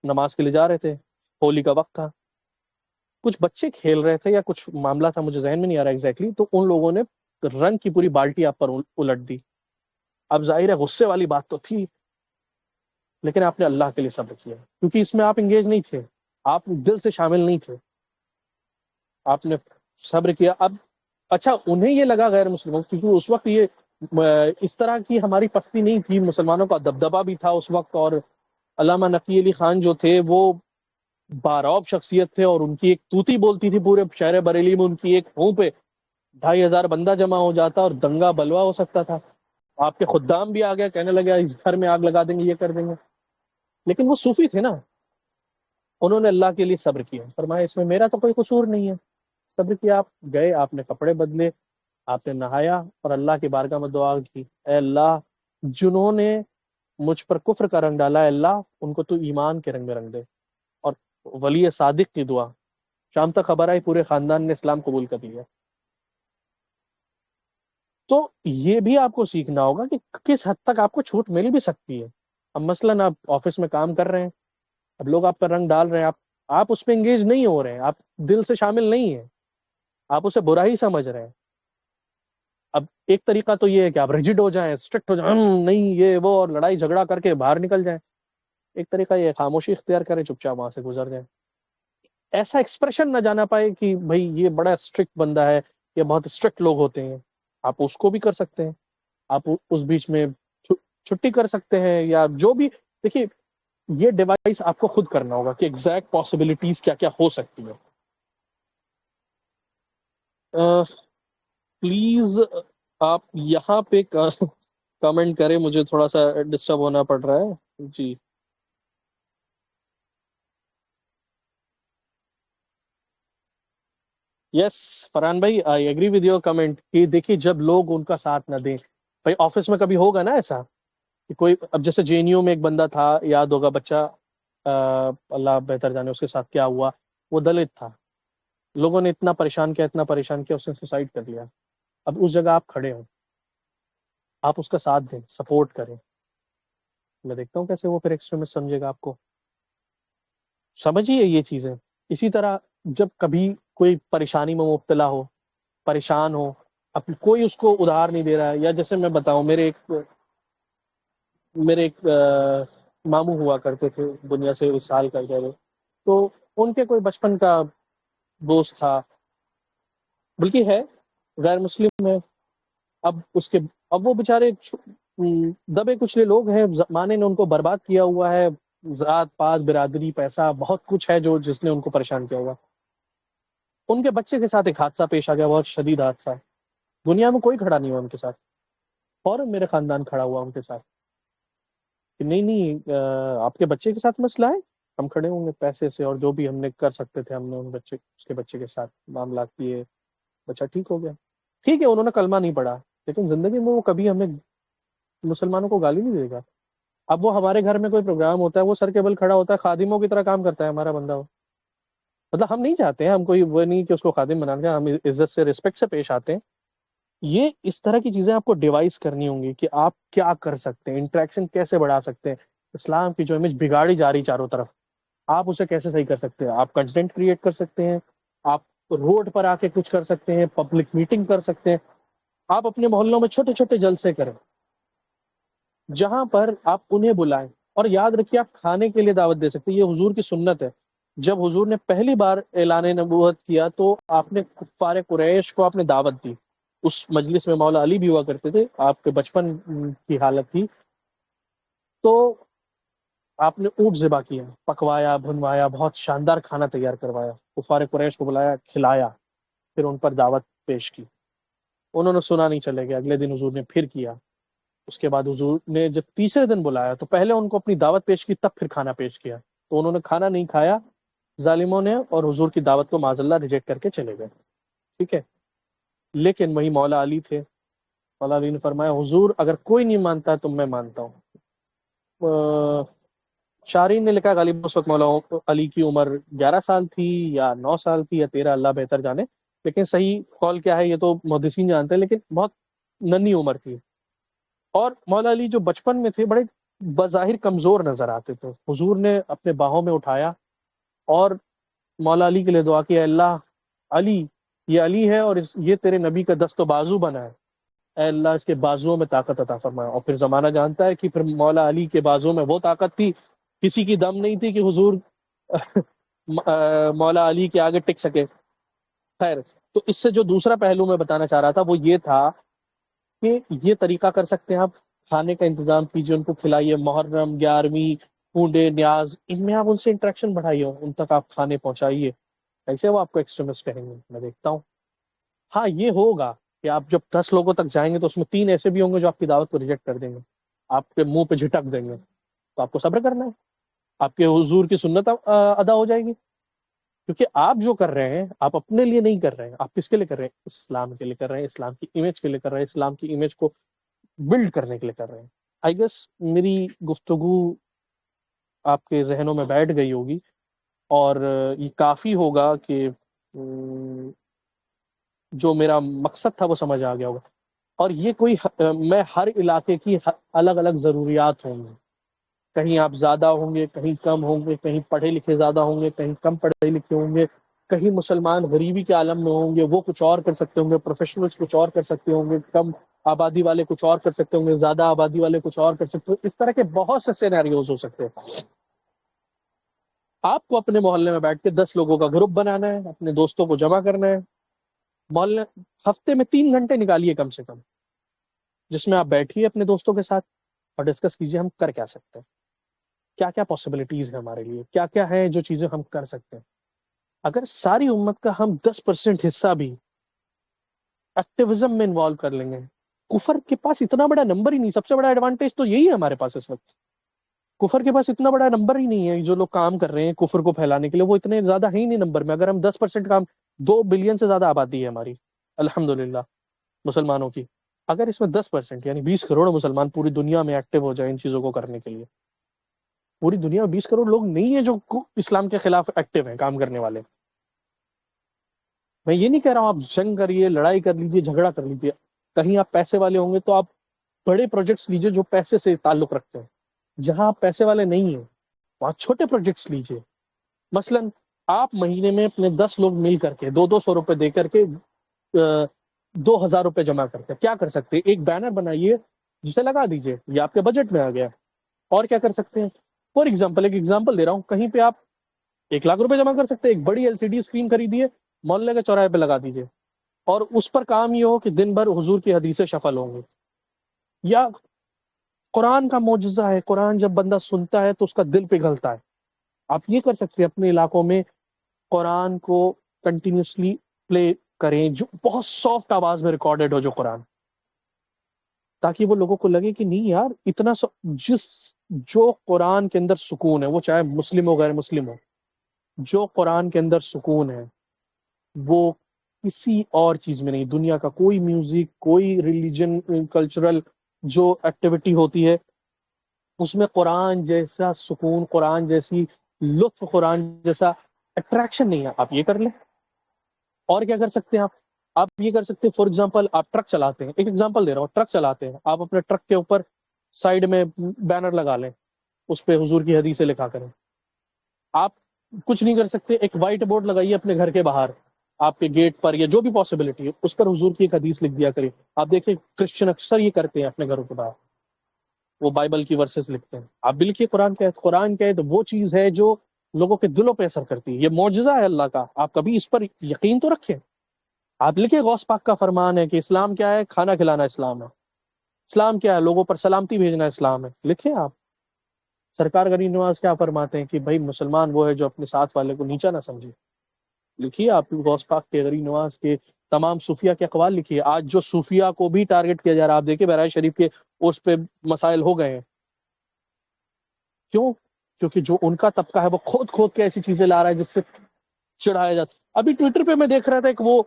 نماز کے لیے جا رہے تھے، ہولی کا وقت تھا، کچھ بچے کھیل رہے تھے یا کچھ معاملہ تھا، مجھے ذہن میں نہیں آ رہا ایگزیکٹلی، تو ان لوگوں نے رنگ کی پوری بالٹی آپ پر الٹ دی۔ اب ظاہر ہے غصے والی بات تو تھی، لیکن آپ نے اللہ کے لیے صبر کیا، کیونکہ اس میں آپ انگیج نہیں تھے، آپ دل سے شامل نہیں تھے، آپ نے صبر کیا۔ اب اچھا، انہیں یہ لگا غیر مسلموں، کیونکہ اس وقت یہ اس طرح کی ہماری پستی نہیں تھی، مسلمانوں کا دبدبہ بھی تھا اس وقت، اور علامہ نقی علی خان جو تھے وہ بارعب شخصیت تھے، اور ان کی ایک توتی بولتی تھی پورے شہر بریلی میں، ان کی ایک ہوں پہ 2,500 بندہ جمع ہو جاتا اور دنگا بلوا ہو سکتا تھا۔ آپ کے خدام بھی آ گیا، کہنے لگا اس گھر میں آگ لگا دیں گے، یہ کر دیں گے۔ لیکن وہ صوفی تھے نا، انہوں نے اللہ کے لیے صبر کیا، فرمایا اس میں میرا تو کوئی قصور نہیں ہے، صبر کیا۔ آپ گئے، آپ نے کپڑے بدلے، آپ نے نہایا اور اللہ کی بارگاہ میں دعا کی، اے اللہ، جنہوں نے مجھ پر کفر کا رنگ ڈالا ہے، اللہ ان کو تو ایمان کے رنگ میں رنگ دے۔ اور ولی صادق کی دعا، شام تک خبر آئی پورے خاندان نے اسلام قبول کر لیا۔ تو یہ بھی آپ کو سیکھنا ہوگا کہ کس حد تک آپ کو چھوٹ مل بھی سکتی ہے۔ اب مثلاً آپ آفس میں کام کر رہے ہیں، اب لوگ آپ پر رنگ ڈال رہے ہیں، آپ اس پہ انگیج نہیں ہو رہے ہیں، آپ دل سے شامل نہیں ہیں، آپ اسے برا ہی سمجھ رہے ہیں۔ اب ایک طریقہ تو یہ ہے کہ آپ ریجڈ ہو جائیں، اسٹرکٹ ہو جائیں، نہیں یہ وہ، اور لڑائی جھگڑا کر کے باہر نکل جائیں۔ ایک طریقہ یہ ہے خاموشی اختیار کریں، چپ چاپ وہاں سے گزر جائیں، ایسا ایکسپریشن نہ جانا پائے کہ بھائی یہ بڑا اسٹرکٹ بندہ ہے، یہ بہت اسٹرکٹ لوگ ہوتے ہیں۔ آپ اس کو بھی کر سکتے ہیں، آپ اس بیچ میں چھٹی کر سکتے ہیں، یا جو بھی، دیکھیے یہ ڈیوائس آپ کو خود کرنا ہوگا کہ ایگزیکٹ پاسبلٹیز کیا کیا ہو سکتی ہیں۔ پلیز آپ یہاں پہ کمنٹ کریں، مجھے تھوڑا سا ڈسٹرب ہونا پڑ رہا ہے جی۔ یس فرحان بھائی، I agree with your comment کہ دیکھیے جب لوگ ان کا ساتھ نہ دیں، بھائی آفس میں کبھی ہوگا نا ایسا کہ کوئی، اب جیسے جے این یو میں ایک بندہ تھا، یاد ہوگا بچہ، اللہ بہتر جانے اس کے ساتھ کیا ہوا، وہ دلت تھا، لوگوں نے اتنا پریشان کیا، اتنا پریشان کیا، اس نے سوسائڈ کر لیا۔ اب اس جگہ آپ کھڑے ہوں، آپ اس کا ساتھ دیں، سپورٹ کریں، میں دیکھتا ہوں کیسے وہ پھر ایکسٹریمسٹ سمجھے گا آپ کو۔ سمجھیے یہ چیزیں۔ اسی طرح جب کبھی کوئی پریشانی میں مبتلا ہو، پریشان ہو، اب کوئی اس کو ادھار نہیں دے رہا ہے، یا جیسے میں بتاؤں، میرے ایک ماموں ہوا کرتے تھے، دنیا سے اس سال کر گئے، تو ان کے کوئی بچپن کا دوست تھا، بلکہ ہے غیر مسلم ہے، اب وہ بیچارے دبے کچلے لوگ ہیں، زمانے نے ان کو برباد کیا ہوا ہے، ذات پات برادری پیسہ بہت کچھ ہے جو جس نے ان کو پریشان کیا ہوا۔ ان کے بچے کے ساتھ ایک حادثہ پیش آ گیا، بہت شدید حادثہ، دنیا میں کوئی کھڑا نہیں ہوا ان کے ساتھ، فوراً میرے خاندان کھڑا ہوا ان کے ساتھ کہ نہیں نہیں، آپ کے بچے کے ساتھ مسئلہ ہے، ہم کھڑے ہوں گے پیسے سے، اور جو بھی ہم نے کر سکتے تھے ہم نے اس کے بچے کے ساتھ معاملات کیے، بچہ ٹھیک ہو گیا۔ ٹھیک ہے انہوں نے کلمہ نہیں پڑھا، لیکن زندگی میں وہ کبھی ہمیں مسلمانوں کو گالی نہیں دے گا۔ اب وہ ہمارے گھر میں کوئی پروگرام ہوتا ہے، وہ سر کے بل کھڑا ہوتا ہے، خادموں کی طرح کام کرتا ہے ہمارا بندہ، وہ مطلب ہم نہیں چاہتے ہیں، ہم کوئی وہ نہیں کہ اس کو خادم بنانا چاہتے، ہم عزت سے رسپیکٹ سے پیش آتے ہیں۔ یہ اس طرح کی چیزیں آپ کو ڈیوائس کرنی ہوں گی کہ آپ کیا کر سکتے ہیں، انٹریکشن کیسے بڑھا سکتے ہیں، اسلام کی جو امیج بگاڑی جا رہی چاروں طرف، آپ اسے کیسے صحیح کر سکتے ہیں۔ آپ کنٹینٹ کریٹ کر سکتے ہیں، آپ روڈ پر آ کے کچھ کر سکتے ہیں، پبلک میٹنگ کر سکتے ہیں. آپ اپنے محلوں میں چھوٹے چھوٹے جلسے کریں جہاں پر آپ انہیں بلائیں. اور یاد رکھیے آپ کھانے کے لیے دعوت دے سکتے ہیں، یہ حضور کی سنت ہے. جب حضور نے پہلی بار اعلان نبوت کیا تو آپ نے کفار قریش کو آپ نے دعوت دی. اس مجلس میں مولا علی بھی ہوا کرتے تھے، آپ کے بچپن کی حالت تھی. تو آپ نے اونٹ ذبح کیا، پکوایا، بھنوایا، بہت شاندار کھانا تیار کروایا، کفار قریش کو بلایا، کھلایا، پھر ان پر دعوت پیش کی. انہوں نے سنا نہیں چلے گا. اگلے دن حضور نے پھر کیا. اس کے بعد حضور نے جب تیسرے دن بلایا تو پہلے ان کو اپنی دعوت پیش کی، تب پھر کھانا پیش کیا. تو انہوں نے کھانا نہیں کھایا ظالموں نے، اور حضور کی دعوت کو معاذ اللہ ریجیکٹ کر کے چلے گئے. ٹھیک ہے. لیکن وہی مولا علی تھے. مولا علی نے فرمایا حضور اگر کوئی نہیں مانتا تو میں مانتا ہوں. شارین نے لکھا غالب اس وقت مولا علی کی عمر 11 سال تھی یا 9 سال تھی یا 13، اللہ بہتر جانے. لیکن صحیح قول کیا ہے یہ تو محدثین جانتے ہیں، لیکن بہت ننھی عمر تھی. اور مولا علی جو بچپن میں تھے بڑے بظاہر کمزور نظر آتے تھے. حضور نے اپنے باہوں میں اٹھایا اور مولا علی کے لیے دعا کی، اے اللہ علی، یہ علی ہے اور یہ تیرے نبی کا دست و بازو بنا ہے، اے اللہ اس کے بازوؤں میں طاقت عطا فرمایا. اور پھر زمانہ جانتا ہے کہ پھر مولا علی کے بازوؤں میں وہ طاقت تھی، کسی کی دم نہیں تھی کہ حضور مولا علی کے آگے ٹک سکے. خیر، تو اس سے جو دوسرا پہلو میں بتانا چاہ رہا تھا وہ یہ تھا کہ یہ طریقہ کر سکتے ہیں آپ. کھانے کا انتظام کیجیے، ان کو کھلائیے. محرم، 11ویں، پونڈے، نیاز، ان میں آپ ان سے انٹریکشن بڑھائیے، ان تک آپ کھانے پہنچائیے. ایسے وہ آپ کو ایکسٹریمسٹ کہیں گے، میں دیکھتا ہوں. ہاں یہ ہوگا کہ آپ جب 10 لوگوں تک جائیں گے تو اس میں 3 ایسے بھی ہوں گے جو آپ کی دعوت کو ریجیکٹ کر دیں گے، آپ کے منہ پہ جھٹک دیں گے. تو آپ کو صبر کرنا ہے، آپ کے حضور کی سنت ادا ہو جائے گی. کیونکہ آپ جو کر رہے ہیں آپ اپنے لیے نہیں کر رہے ہیں، آپ کس کے لیے کر رہے ہیں؟ اسلام کے لیے کر رہے ہیں، اسلام کی امیج کے لیے کر رہے ہیں، اسلام کی امیج کو بلڈ کرنے کے لیے کر رہے ہیں. آئی گیس میری گفتگو آپ کے ذہنوں میں بیٹھ گئی ہوگی، اور یہ کافی ہوگا کہ جو میرا مقصد تھا وہ سمجھ آ گیا ہوگا. اور یہ کوئی میں ہر علاقے کی الگ الگ ضروریات ہوں گی. کہیں آپ زیادہ ہوں گے، کہیں کم ہوں گے، کہیں پڑھے لکھے زیادہ ہوں گے، کہیں کم پڑھے لکھے ہوں گے، کہیں مسلمان غریبی کے عالم میں ہوں گے، وہ کچھ اور کر سکتے ہوں گے، پروفیشنلز کچھ اور کر سکتے ہوں گے، کم آبادی والے کچھ اور کر سکتے ہوں گے، زیادہ آبادی والے کچھ اور کر سکتے ہوں. اس طرح کے بہت سے سینیریوز ہو سکتے ہیں. آپ کو اپنے محلے میں بیٹھ کے 10 لوگوں کا گروپ بنانا ہے، اپنے دوستوں کو جمع کرنا ہے. محلے ہفتے میں 3 گھنٹے نکالیے کم سے کم، جس میں آپ بیٹھیے اپنے دوستوں کے ساتھ اور ڈسکس کیجیے ہم کر کیا سکتے ہیں، کیا کیا پاسبلٹیز ہیں ہمارے لیے، کیا کیا ہے جو چیزیں ہم کر سکتے ہیں. اگر ساری امت کا ہم 10% حصہ بھی ایکٹیویزم میں انوالو کر لیں گے. کفر کے پاس اتنا بڑا نمبر ہی نہیں، سب سے بڑا ایڈوانٹیج تو یہی ہے ہمارے پاس اس وقت. کفر کے پاس اتنا بڑا نمبر ہی نہیں ہے، جو لوگ کام کر رہے ہیں کفر کو پھیلانے کے لیے وہ اتنے زیادہ ہیں ہی نہیں نمبر میں. اگر ہم 10% کام، 2 بلین سے زیادہ آبادی ہے ہماری الحمدللہ مسلمانوں کی. اگر اس میں 10% یعنی 20 کروڑ مسلمان پوری دنیا میں ایکٹیو ہو جائیں ان چیزوں کو کرنے کے لیے. پوری دنیا میں 20 کروڑ لوگ نہیں ہیں جو اسلام کے خلاف ایکٹیو ہیں، کام کرنے والے. میں یہ نہیں کہہ رہا ہوں آپ جنگ کریے، لڑائی کر لیجیے، جھگڑا کر لیجیے. کہیں آپ پیسے والے ہوں گے تو آپ بڑے پروجیکٹس لیجیے جو پیسے سے تعلق رکھتے ہیں. جہاں آپ پیسے والے نہیں ہیں وہاں چھوٹے پروجیکٹس لیجیے. مثلا آپ مہینے میں اپنے 10 لوگ مل کر کے 200 روپے دے کر کے 2,000 روپے جمع کرتے ہیں. کیا کر سکتے ہیں؟ ایک بینر بنائیے جسے لگا دیجیے، یہ آپ کے بجٹ میں آ گیا. اور کیا کر سکتے ہیں؟ فار ایگزامپل، ایک ایگزامپل دے رہا ہوں، کہیں پہ آپ 1 لاکھ روپے جمع کر سکتے ہیں. ایک بڑی LCD اسکرین خریدیے، محلے کے چوراہے پہ لگا دیجیے، اور اس پر کام یہ ہو کہ دن بھر حضور کی حدیثیں شفل ہوں گی. یا قرآن کا معجزہ ہے، قرآن جب بندہ سنتا ہے تو اس کا دل پگھلتا ہے. آپ یہ کر سکتے ہیں اپنے علاقوں میں قرآن کو کنٹینیوسلی پلے کریں، جو بہت سافٹ آواز میں ریکارڈڈ ہو جو قرآن، تاکہ وہ لوگوں کو لگے کہ نہیں یار اتنا جو قرآن کے اندر سکون ہے، وہ چاہے مسلم ہو غیر مسلم ہو، جو قرآن کے اندر سکون ہے وہ کسی اور چیز میں نہیں. دنیا کا کوئی میوزک، کوئی ریلیجن، کلچرل جو ایکٹیویٹی ہوتی ہے اس میں قرآن جیسا سکون، قرآن جیسی لطف، قرآن جیسا اٹریکشن نہیں ہے. آپ یہ کر لیں. اور کیا کر سکتے ہیں آپ یہ کر سکتے ہیں فار ایگزامپل آپ ٹرک چلاتے ہیں، ایک ایگزامپل دے رہا ہوں، ٹرک چلاتے ہیں آپ، اپنے ٹرک کے اوپر سائڈ میں بینر لگا لیں، اس پہ حضور کی حدیثیں لکھا کریں. آپ کچھ نہیں کر سکتے، ایک وائٹ بورڈ لگائیے اپنے گھر کے باہر، آپ کے گیٹ پر یا جو بھی پاسبلٹی ہے اس پر حضور کی ایک حدیث لکھ دیا کریں. آپ دیکھیں کرسچن اکثر یہ کرتے ہیں اپنے گھروں کے باہر, وہ بائبل کی ورسز لکھتے ہیں. آپ بھی لکھیے قرآن کیا ہے. قرآن کیا ہے تو وہ چیز ہے جو لوگوں کے دلوں پہ اثر کرتی ہے. یہ معجزہ ہے اللہ کا, آپ کبھی اس پر یقین تو رکھیں. آپ لکھیں غوث پاک کا فرمان ہے کہ اسلام کیا ہے, کھانا کھلانا اسلام ہے. اسلام کیا ہے, لوگوں پر سلامتی بھیجنا اسلام ہے. لکھیں آپ. سرکار غریب نواز کیا فرماتے ہیں کہ بھائی مسلمان وہ ہے جو اپنے ساتھ والے کو نیچا نہ سمجھے. لکھیے آپ غوث پاک کے, غریب نواز کے, تمام صوفیہ کے اقوال لکھیے. آج جو صوفیہ کو بھی ٹارگٹ کیا جا رہا ہے, آپ دیکھیں بہرائے شریف کے اس پہ مسائل ہو گئے ہیں. کیوں؟ کیونکہ جو ان کا طبقہ ہے وہ کھود کھود کے ایسی چیزیں لا رہا ہے جس سے چڑھایا جاتا. ابھی ٹویٹر پہ میں دیکھ رہا تھا کہ وہ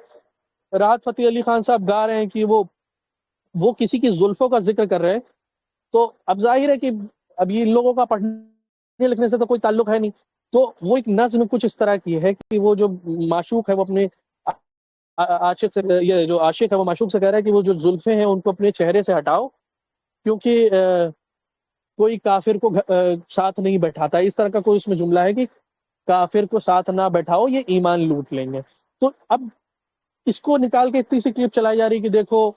راحت فتح علی خان صاحب گا رہے ہیں کہ وہ کسی کی زلفوں کا ذکر کر رہے ہیں. تو اب ظاہر ہے کہ اب یہ ان لوگوں کا پڑھنے لکھنے سے تو کوئی تعلق ہے نہیں. تو وہ ایک نظم کچھ اس طرح کی ہے کہ وہ جو معشوق ہے وہ اپنے عاشق سے, یہ جو عاشق ہے وہ معشوق سے کہہ رہا ہے کہ وہ جو زلفیں ہیں ان کو اپنے چہرے سے ہٹاؤ, کیونکہ کوئی کافر کو ساتھ نہیں بیٹھاتا. اس طرح کا کوئی اس میں جملہ ہے کہ کافر کو ساتھ نہ بیٹھاؤ یہ ایمان لوٹ لیں گے. تو اب اس کو نکال کے اتنی سی کلپ چلائی جا رہی کہ دیکھو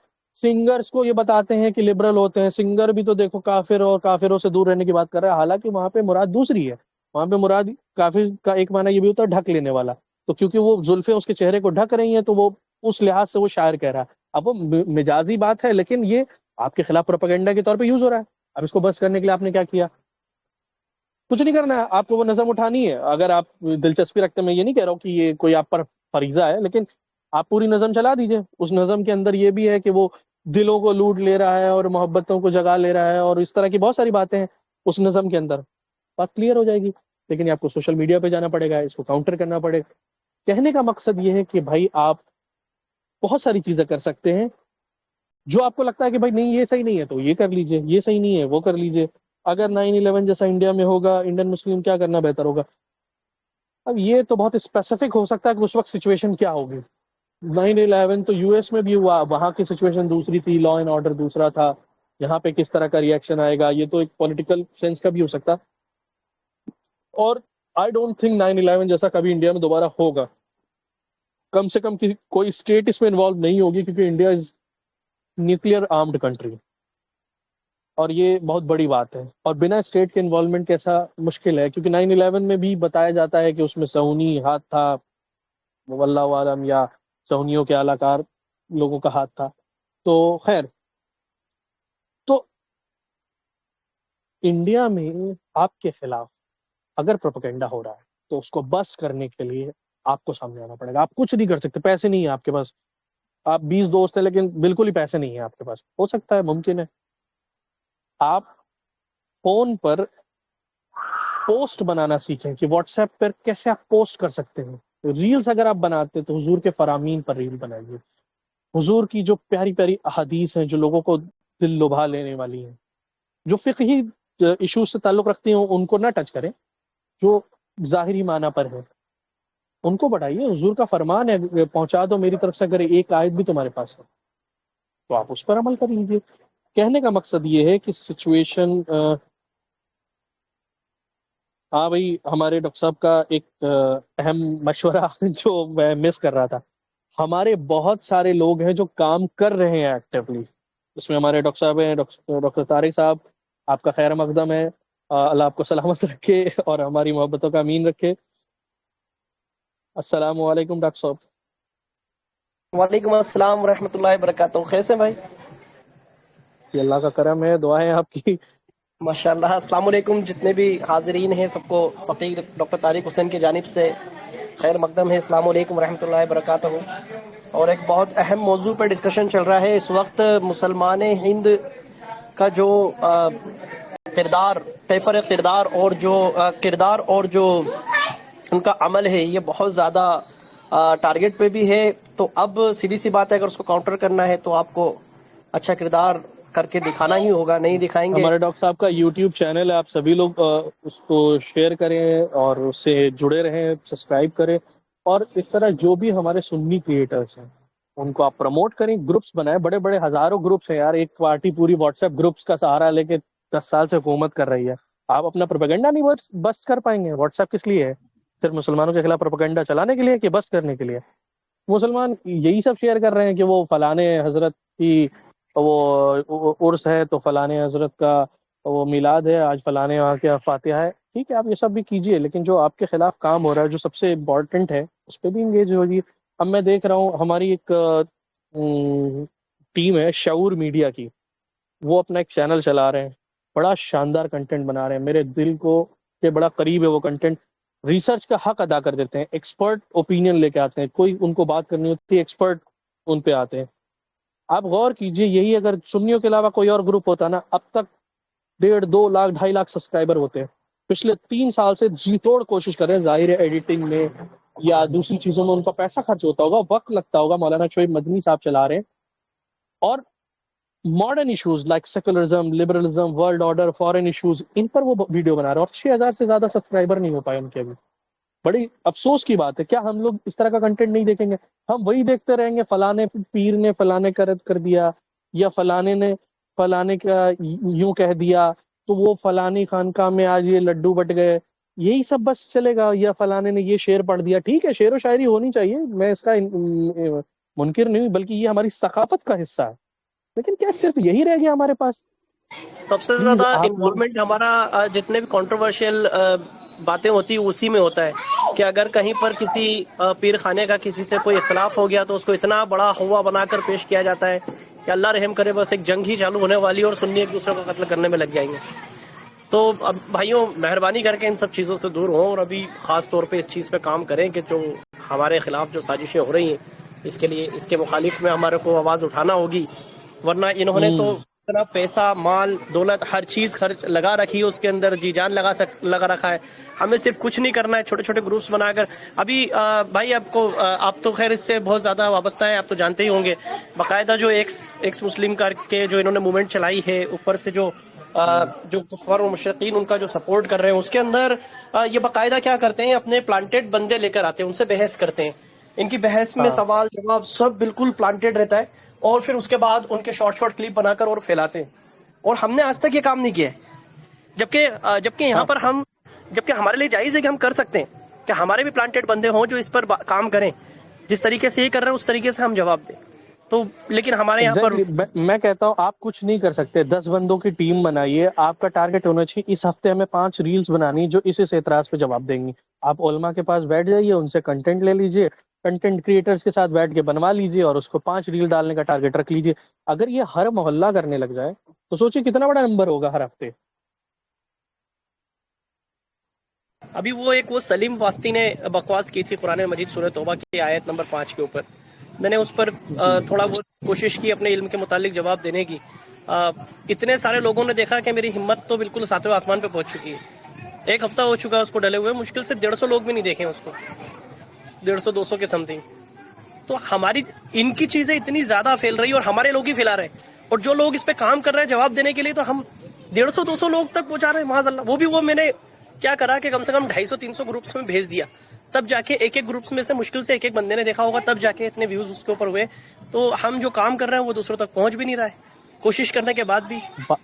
سنگرز کو یہ بتاتے ہیں کہ لبرل ہوتے ہیں, سنگر بھی تو دیکھو کافر اور کافروں سے دور رہنے کی بات کر رہا ہے. حالانکہ وہاں پہ مراد دوسری ہے. وہاں پہ مراد کافر کا ایک معنی یہ بھی ہوتا ہے ڈھک لینے والا. تو کیونکہ وہ زلفیں اس کے چہرے کو ڈھک رہی ہیں تو وہ اس لحاظ سے وہ شاعر کہہ رہا ہے. اب وہ مجازی بات ہے, لیکن یہ آپ کے خلاف پروپیگنڈا کے طور پہ یوز ہو رہا ہے. اب اس کو بس کرنے کے لیے آپ نے کیا کیا؟ کچھ نہیں کرنا ہے آپ کو, وہ نظم اٹھانی ہے. اگر آپ دلچسپی رکھتے ہیں, میں یہ نہیں کہہ رہا ہوں کہ یہ کوئی آپ پر فریضہ ہے, لیکن آپ پوری نظم چلا دیجئے. اس نظم کے اندر یہ بھی ہے کہ وہ دلوں کو لوٹ لے رہا ہے اور محبتوں کو جگا لے رہا ہے, اور اس طرح کی بہت ساری باتیں ہیں اس نظم کے اندر. بات کلیئر ہو جائے گی. لیکن آپ کو سوشل میڈیا پہ جانا پڑے گا, اس کو کاؤنٹر کرنا پڑے گا. کہنے کا مقصد یہ ہے کہ بھائی آپ بہت ساری چیزیں کر سکتے ہیں. جو آپ کو لگتا ہے کہ بھائی نہیں یہ صحیح نہیں ہے تو یہ کر لیجئے, یہ صحیح نہیں ہے وہ کر لیجئے. اگر 9/11 جیسا انڈیا میں ہوگا, انڈین مسلم کیا کرنا بہتر ہوگا؟ اب یہ تو بہت اسپیسیفک ہو سکتا ہے کہ اس وقت سچویشن کیا ہوگی. 9/11 تو یو ایس میں بھی ہوا, وہاں کی سچویشن دوسری تھی, لا اینڈ آرڈر دوسرا تھا. یہاں پہ کس طرح کا ریئیکشن آئے گا یہ تو ایک پولیٹیکل سینس کا بھی ہو سکتا. اور آئی ڈونٹ تھنک 9/11 جیسا کبھی انڈیا میں دوبارہ ہوگا. کم سے کم کوئی اسٹیٹ اس میں انوالو نہیں ہوگی, کیونکہ India is nuclear armed country, اور یہ بہت بڑی بات ہے. اور بنا اسٹیٹ کے انوالومنٹ کیسا مشکل ہے, کیونکہ 9/11 میں بھی بتایا جاتا ہے کہ اس میں صہیونی ہاتھ تھا, واللہ عالم, یا صہیونیوں کے اعلی کار لوگوں کا ہاتھ تھا. تو خیر, تو انڈیا میں آپ کے خلاف اگر پروپیگنڈا ہو رہا ہے تو اس کو بسٹ کرنے کے لیے آپ کو سامنے آنا پڑے گا. آپ کچھ نہیں کر سکتے, پیسے نہیں ہیں آپ کے پاس. آپ 20 دوست ہیں لیکن بالکل ہی پیسے نہیں ہیں آپ کے پاس. ہو سکتا ہے, ممکن ہے. آپ فون پر پوسٹ بنانا سیکھیں کہ واٹس ایپ پر کیسے آپ پوسٹ کر سکتے ہیں. ریلز اگر آپ بناتے تو حضور کے فرامین پر ریل بنائیے. حضور کی جو پیاری پیاری احادیث ہیں جو لوگوں کو دل لبھا لینے والی ہیں, جو فقہی ایشوز سے تعلق رکھتے ہیں ان کو نہ ٹچ کریں, جو ظاہری معنی پر ہے ان کو بڑھائیے. حضور کا فرمان ہے پہنچا دو میری طرف سے اگر ایک آیت بھی تمہارے پاس ہے تو آپ اس پر عمل کر لیجیے. کہنے کا مقصد یہ ہے کہ سچویشن, ہاں بھائی, ہمارے ڈاکٹر صاحب کا ایک اہم مشورہ جو میں مس کر رہا تھا. ہمارے بہت سارے لوگ ہیں جو کام کر رہے ہیں ایکٹیولی. اس میں ہمارے ڈاکٹر صاحب ہیں, ڈاکٹر طارق صاحب, آپ کا خیر مقدم ہے. اللہ آپ کو سلامت رکھے اور ہماری محبتوں کا امین رکھے. السلام علیکم ڈاکٹر صاحب. وعلیکم السلام ورحمۃ اللہ وبرکاتہ. کیسے بھائی؟ یہ اللہ کا کرم ہے, دعائیں آپ کی. ماشاء اللہ. السلام علیکم جتنے بھی حاضرین ہیں سب کو فقیر ڈاکٹر طارق حسین کی جانب سے خیر مقدم ہے. السلام علیکم ورحمۃ اللہ وبرکاتہ. اور ایک بہت اہم موضوع پر ڈسکشن چل رہا ہے اس وقت. مسلمان ہند کا جو کردار, طیفر کردار اور جو ان کا عمل ہے یہ بہت زیادہ ٹارگٹ پہ بھی ہے. تو اب سیدھی سی بات ہے, اگر اس کو کاؤنٹر کرنا ہے تو آپ کو اچھا کردار کر کے دکھانا ہی ہوگا. نہیں دکھائیں گے. ہمارے ڈاکٹر صاحب کا یوٹیوب چینل ہے, آپ سبھی لوگ اس کو شیئر کریں اور اس سے جڑے رہیں, سبسکرائب کریں. اور اس طرح جو بھی ہمارے سنی کریٹرز ہیں ان کو آپ پروموٹ کریں, گروپس بنائیں. بڑے بڑے ہزاروں گروپس ہیں یار, ایک پارٹی پوری واٹس ایپ گروپس کا سہارا لے کے 10 سال سے حکومت کر رہی ہے. آپ اپنا پروپیگنڈا نہیں بسٹ کر پائیں گے. واٹس ایپ کس لیے ہے؟ صرف مسلمانوں کے خلاف پروپیگنڈا چلانے کے لیے کہ بسٹ کرنے کے لیے؟ مسلمان یہی سب شیئر کر رہے ہیں کہ وہ فلانے حضرت کی وہ عرس ہے تو فلانے حضرت کا وہ میلاد ہے، آج فلانے وہاں کے فاتحہ ہے. ٹھیک ہے آپ یہ سب بھی کیجئے، لیکن جو آپ کے خلاف کام ہو رہا ہے جو سب سے امپورٹنٹ ہے اس پہ بھی انگیج ہوگی. اب میں دیکھ رہا ہوں ہماری ایک ٹیم ہے شعور میڈیا کی، وہ اپنا ایک چینل چلا رہے ہیں، بڑا شاندار کنٹینٹ بنا رہے ہیں، میرے دل کو کہ بڑا قریب ہے وہ کنٹینٹ. ریسرچ کا حق ادا کر دیتے ہیں، ایکسپرٹ اوپینین لے کے آتے ہیں، کوئی ان کو بات کرنی ہوتی ہے ایکسپرٹ ان پہ آتے ہیں. آپ غور کیجئے یہی اگر سنیوں کے علاوہ کوئی اور گروپ ہوتا نا، اب تک 1.5 2 لاکھ 2.5 لاکھ سبسکرائبر ہوتے ہیں. پچھلے 3 سال سے جی توڑ کوشش کر رہے ہیں، ظاہر ہے ایڈیٹنگ میں یا دوسری چیزوں میں ان کا پیسہ خرچ ہوتا ہوگا، وقت لگتا ہوگا. مولانا شعیب مدنی صاحب چلا رہے ہیں، اور modern issues like secularism, liberalism, world order, foreign issues, ان پر وہ ویڈیو بنا رہے ہیں، اور 6000 سے زیادہ سبسکرائبر نہیں ہو پائے ان کے ابھی. بڑی افسوس کی بات ہے. کیا ہم لوگ اس طرح کا کنٹینٹ نہیں دیکھیں گے؟ ہم وہی دیکھتے رہیں گے، فلانے پیر نے فلانے کا رد کر دیا، یا فلانے نے فلانے کا یوں کہہ دیا تو وہ فلانی خانقاہ میں آج یہ لڈو بٹ گئے، یہی سب بس چلے گا، یا فلانے نے یہ شعر پڑھ دیا. ٹھیک ہے شعر و شاعری ہونی چاہیے، میں اس کا منکر نہیں ہوں، بلکہ یہ ہماری ثقافت کا حصہ ہے، لیکن کیا صرف یہی رہ گیا ہمارے پاس؟ سب سے پلیز زیادہ آپ لوگ انوالومنٹ ہمارا جتنے بھی کنٹروورشل باتیں ہوتی ہیں اسی میں ہوتا ہے کہ اگر کہیں پر کسی پیر خانے کا کسی سے کوئی اختلاف ہو گیا تو اس کو اتنا بڑا ہوا بنا کر پیش کیا جاتا ہے کہ اللہ رحم کرے بس ایک جنگ ہی چالو ہونے والی ہے اور سنی ایک دوسرے کو قتل کرنے میں لگ جائیں گے. تو اب بھائیوں مہربانی کر کے ان سب چیزوں سے دور ہوں، اور ابھی خاص طور پہ اس چیز پہ کام کریں کہ جو ہمارے خلاف جو سازشیں ہو رہی ہیں اس کے لیے اس کے مخالف میں ہمارے کو آواز اٹھانا ہوگی. ورنہ انہوں نے تو اتنا پیسہ مال دولت ہر چیز خرچ لگا رکھی ہے اس کے اندر، جی جان لگا رکھا ہے. ہمیں صرف کچھ نہیں کرنا ہے، چھوٹے چھوٹے گروپس بنا کر. ابھی بھائی آپ تو خیر اس سے بہت زیادہ وابستہ ہیں، آپ تو جانتے ہی ہوں گے باقاعدہ جو ایکس مسلم کر کے جو انہوں نے موومنٹ چلائی ہے، اوپر سے جو کفار و مشرقین ان کا جو سپورٹ کر رہے ہیں، اس کے اندر یہ باقاعدہ کیا کرتے ہیں، اپنے پلانٹیڈ بندے لے کر آتے ہیں، ان سے بحث کرتے ہیں. ان کی بحث میں سوال جواب سب بالکل پلانٹیڈ رہتا ہے، اور پھر اس کے بعد ان کے شارٹ کلپ بنا کر اور پھیلاتے ہیں. اور ہم نے آج تک یہ کام نہیں کیا ہے، جبکہ یہاں پر جبکہ ہمارے لیے جائز ہے کہ ہم کر سکتے ہیں کہ ہمارے بھی پلانٹیڈ بندے ہوں جو اس پر کام کریں، جس طریقے سے یہ کر رہے ہیں اس طریقے سے ہم جواب دیں. تو لیکن ہمارے یہاں پر میں کہتا ہوں آپ کچھ نہیں کر سکتے، 10 بندوں کی ٹیم بنائیے. آپ کا ٹارگٹ ہونا چاہیے اس ہفتے ہمیں 5 ریلز بنانی جو اس اعتراض پہ جواب دیں گی. آپ علماء کے پاس بیٹھ جائیے، ان سے کنٹینٹ لے لیجئے، کنٹینٹ کریٹرز کے ساتھ بیٹھ کے بنوا لیجئے، اور اس کو 5 ریل ڈالنے کا ٹارگٹ رکھ لیجئے. اگر یہ ہر محلہ کرنے لگ جائے تو سوچیں کتنا بڑا نمبر ہوگا ہر ہفتے. ابھی وہ سلیم واسطی نے بکواس کی تھی قرآن مجید سورہ توبہ کی آیت نمبر 5 کے اوپر. میں نے اس پر جی تھوڑا بہت کوشش کی اپنے علم کے متعلق جواب دینے کی. اتنے سارے لوگوں نے دیکھا کہ میری ہمت تو بالکل 7ویں آسمان پہ پہنچ چکی ہے. 1 ہفتہ ہو چکا ہے اس کو ڈلے ہوئے، مشکل سے 150 لوگ بھی نہیں دیکھیں اس کو، 150 200 کے سم تھنگ. تو ہماری ان کی چیزیں اتنی زیادہ پھیل رہی اور ہمارے لوگ ہی پھیلا رہے ہیں، اور جو لوگ اس پہ کام کر رہے ہیں جواب دینے کے لیے تو ہم 150 200 لوگ تک پہنچا رہے ہیں. معاذ اللہ. وہ میں نے کیا کرا کہ کم سے کم 250 300 گروپس میں بھیج دیا، تب جا کے ایک گروپس میں سے مشکل سے ایک بندے نے دیکھا ہوگا، تب جا کے اتنے ویوز اس کے اوپر ہوئے. تو ہم جو کام کر رہے ہیں وہ دوسروں تک پہنچ بھی نہیں رہا ہے، کوشش کرنے کے بعد بھی.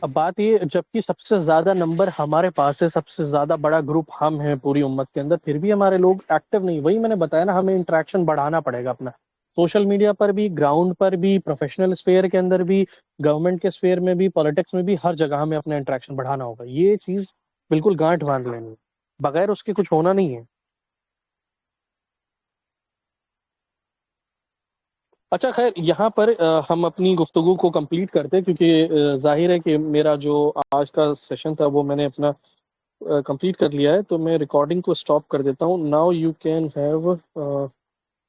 بات یہ جبکہ سب سے زیادہ نمبر ہمارے پاس ہے، سب سے زیادہ بڑا گروپ ہم ہیں پوری امت کے اندر، پھر بھی ہمارے لوگ ایکٹیو نہیں. وہی میں نے بتایا نا، ہمیں انٹریکشن بڑھانا پڑے گا اپنا، سوشل میڈیا پر بھی، گراؤنڈ پر بھی، پروفیشنل اسفیئر کے اندر بھی، گورنمنٹ کے اسفیئر میں بھی، پالیٹکس میں بھی، ہر جگہ ہمیں اپنا انٹریکشن بڑھانا ہوگا. یہ چیز بالکل گانٹھ باندھ لینی ہے، بغیر اس کے کچھ ہونا نہیں ہے. اچھا خیر، یہاں پر ہم اپنی گفتگو کو کمپلیٹ کرتے، کیونکہ ظاہر ہے کہ میرا جو آج کا سیشن تھا وہ میں نے اپنا کمپلیٹ کر لیا ہے، تو میں ریکارڈنگ کو سٹاپ کر دیتا ہوں. Now you can have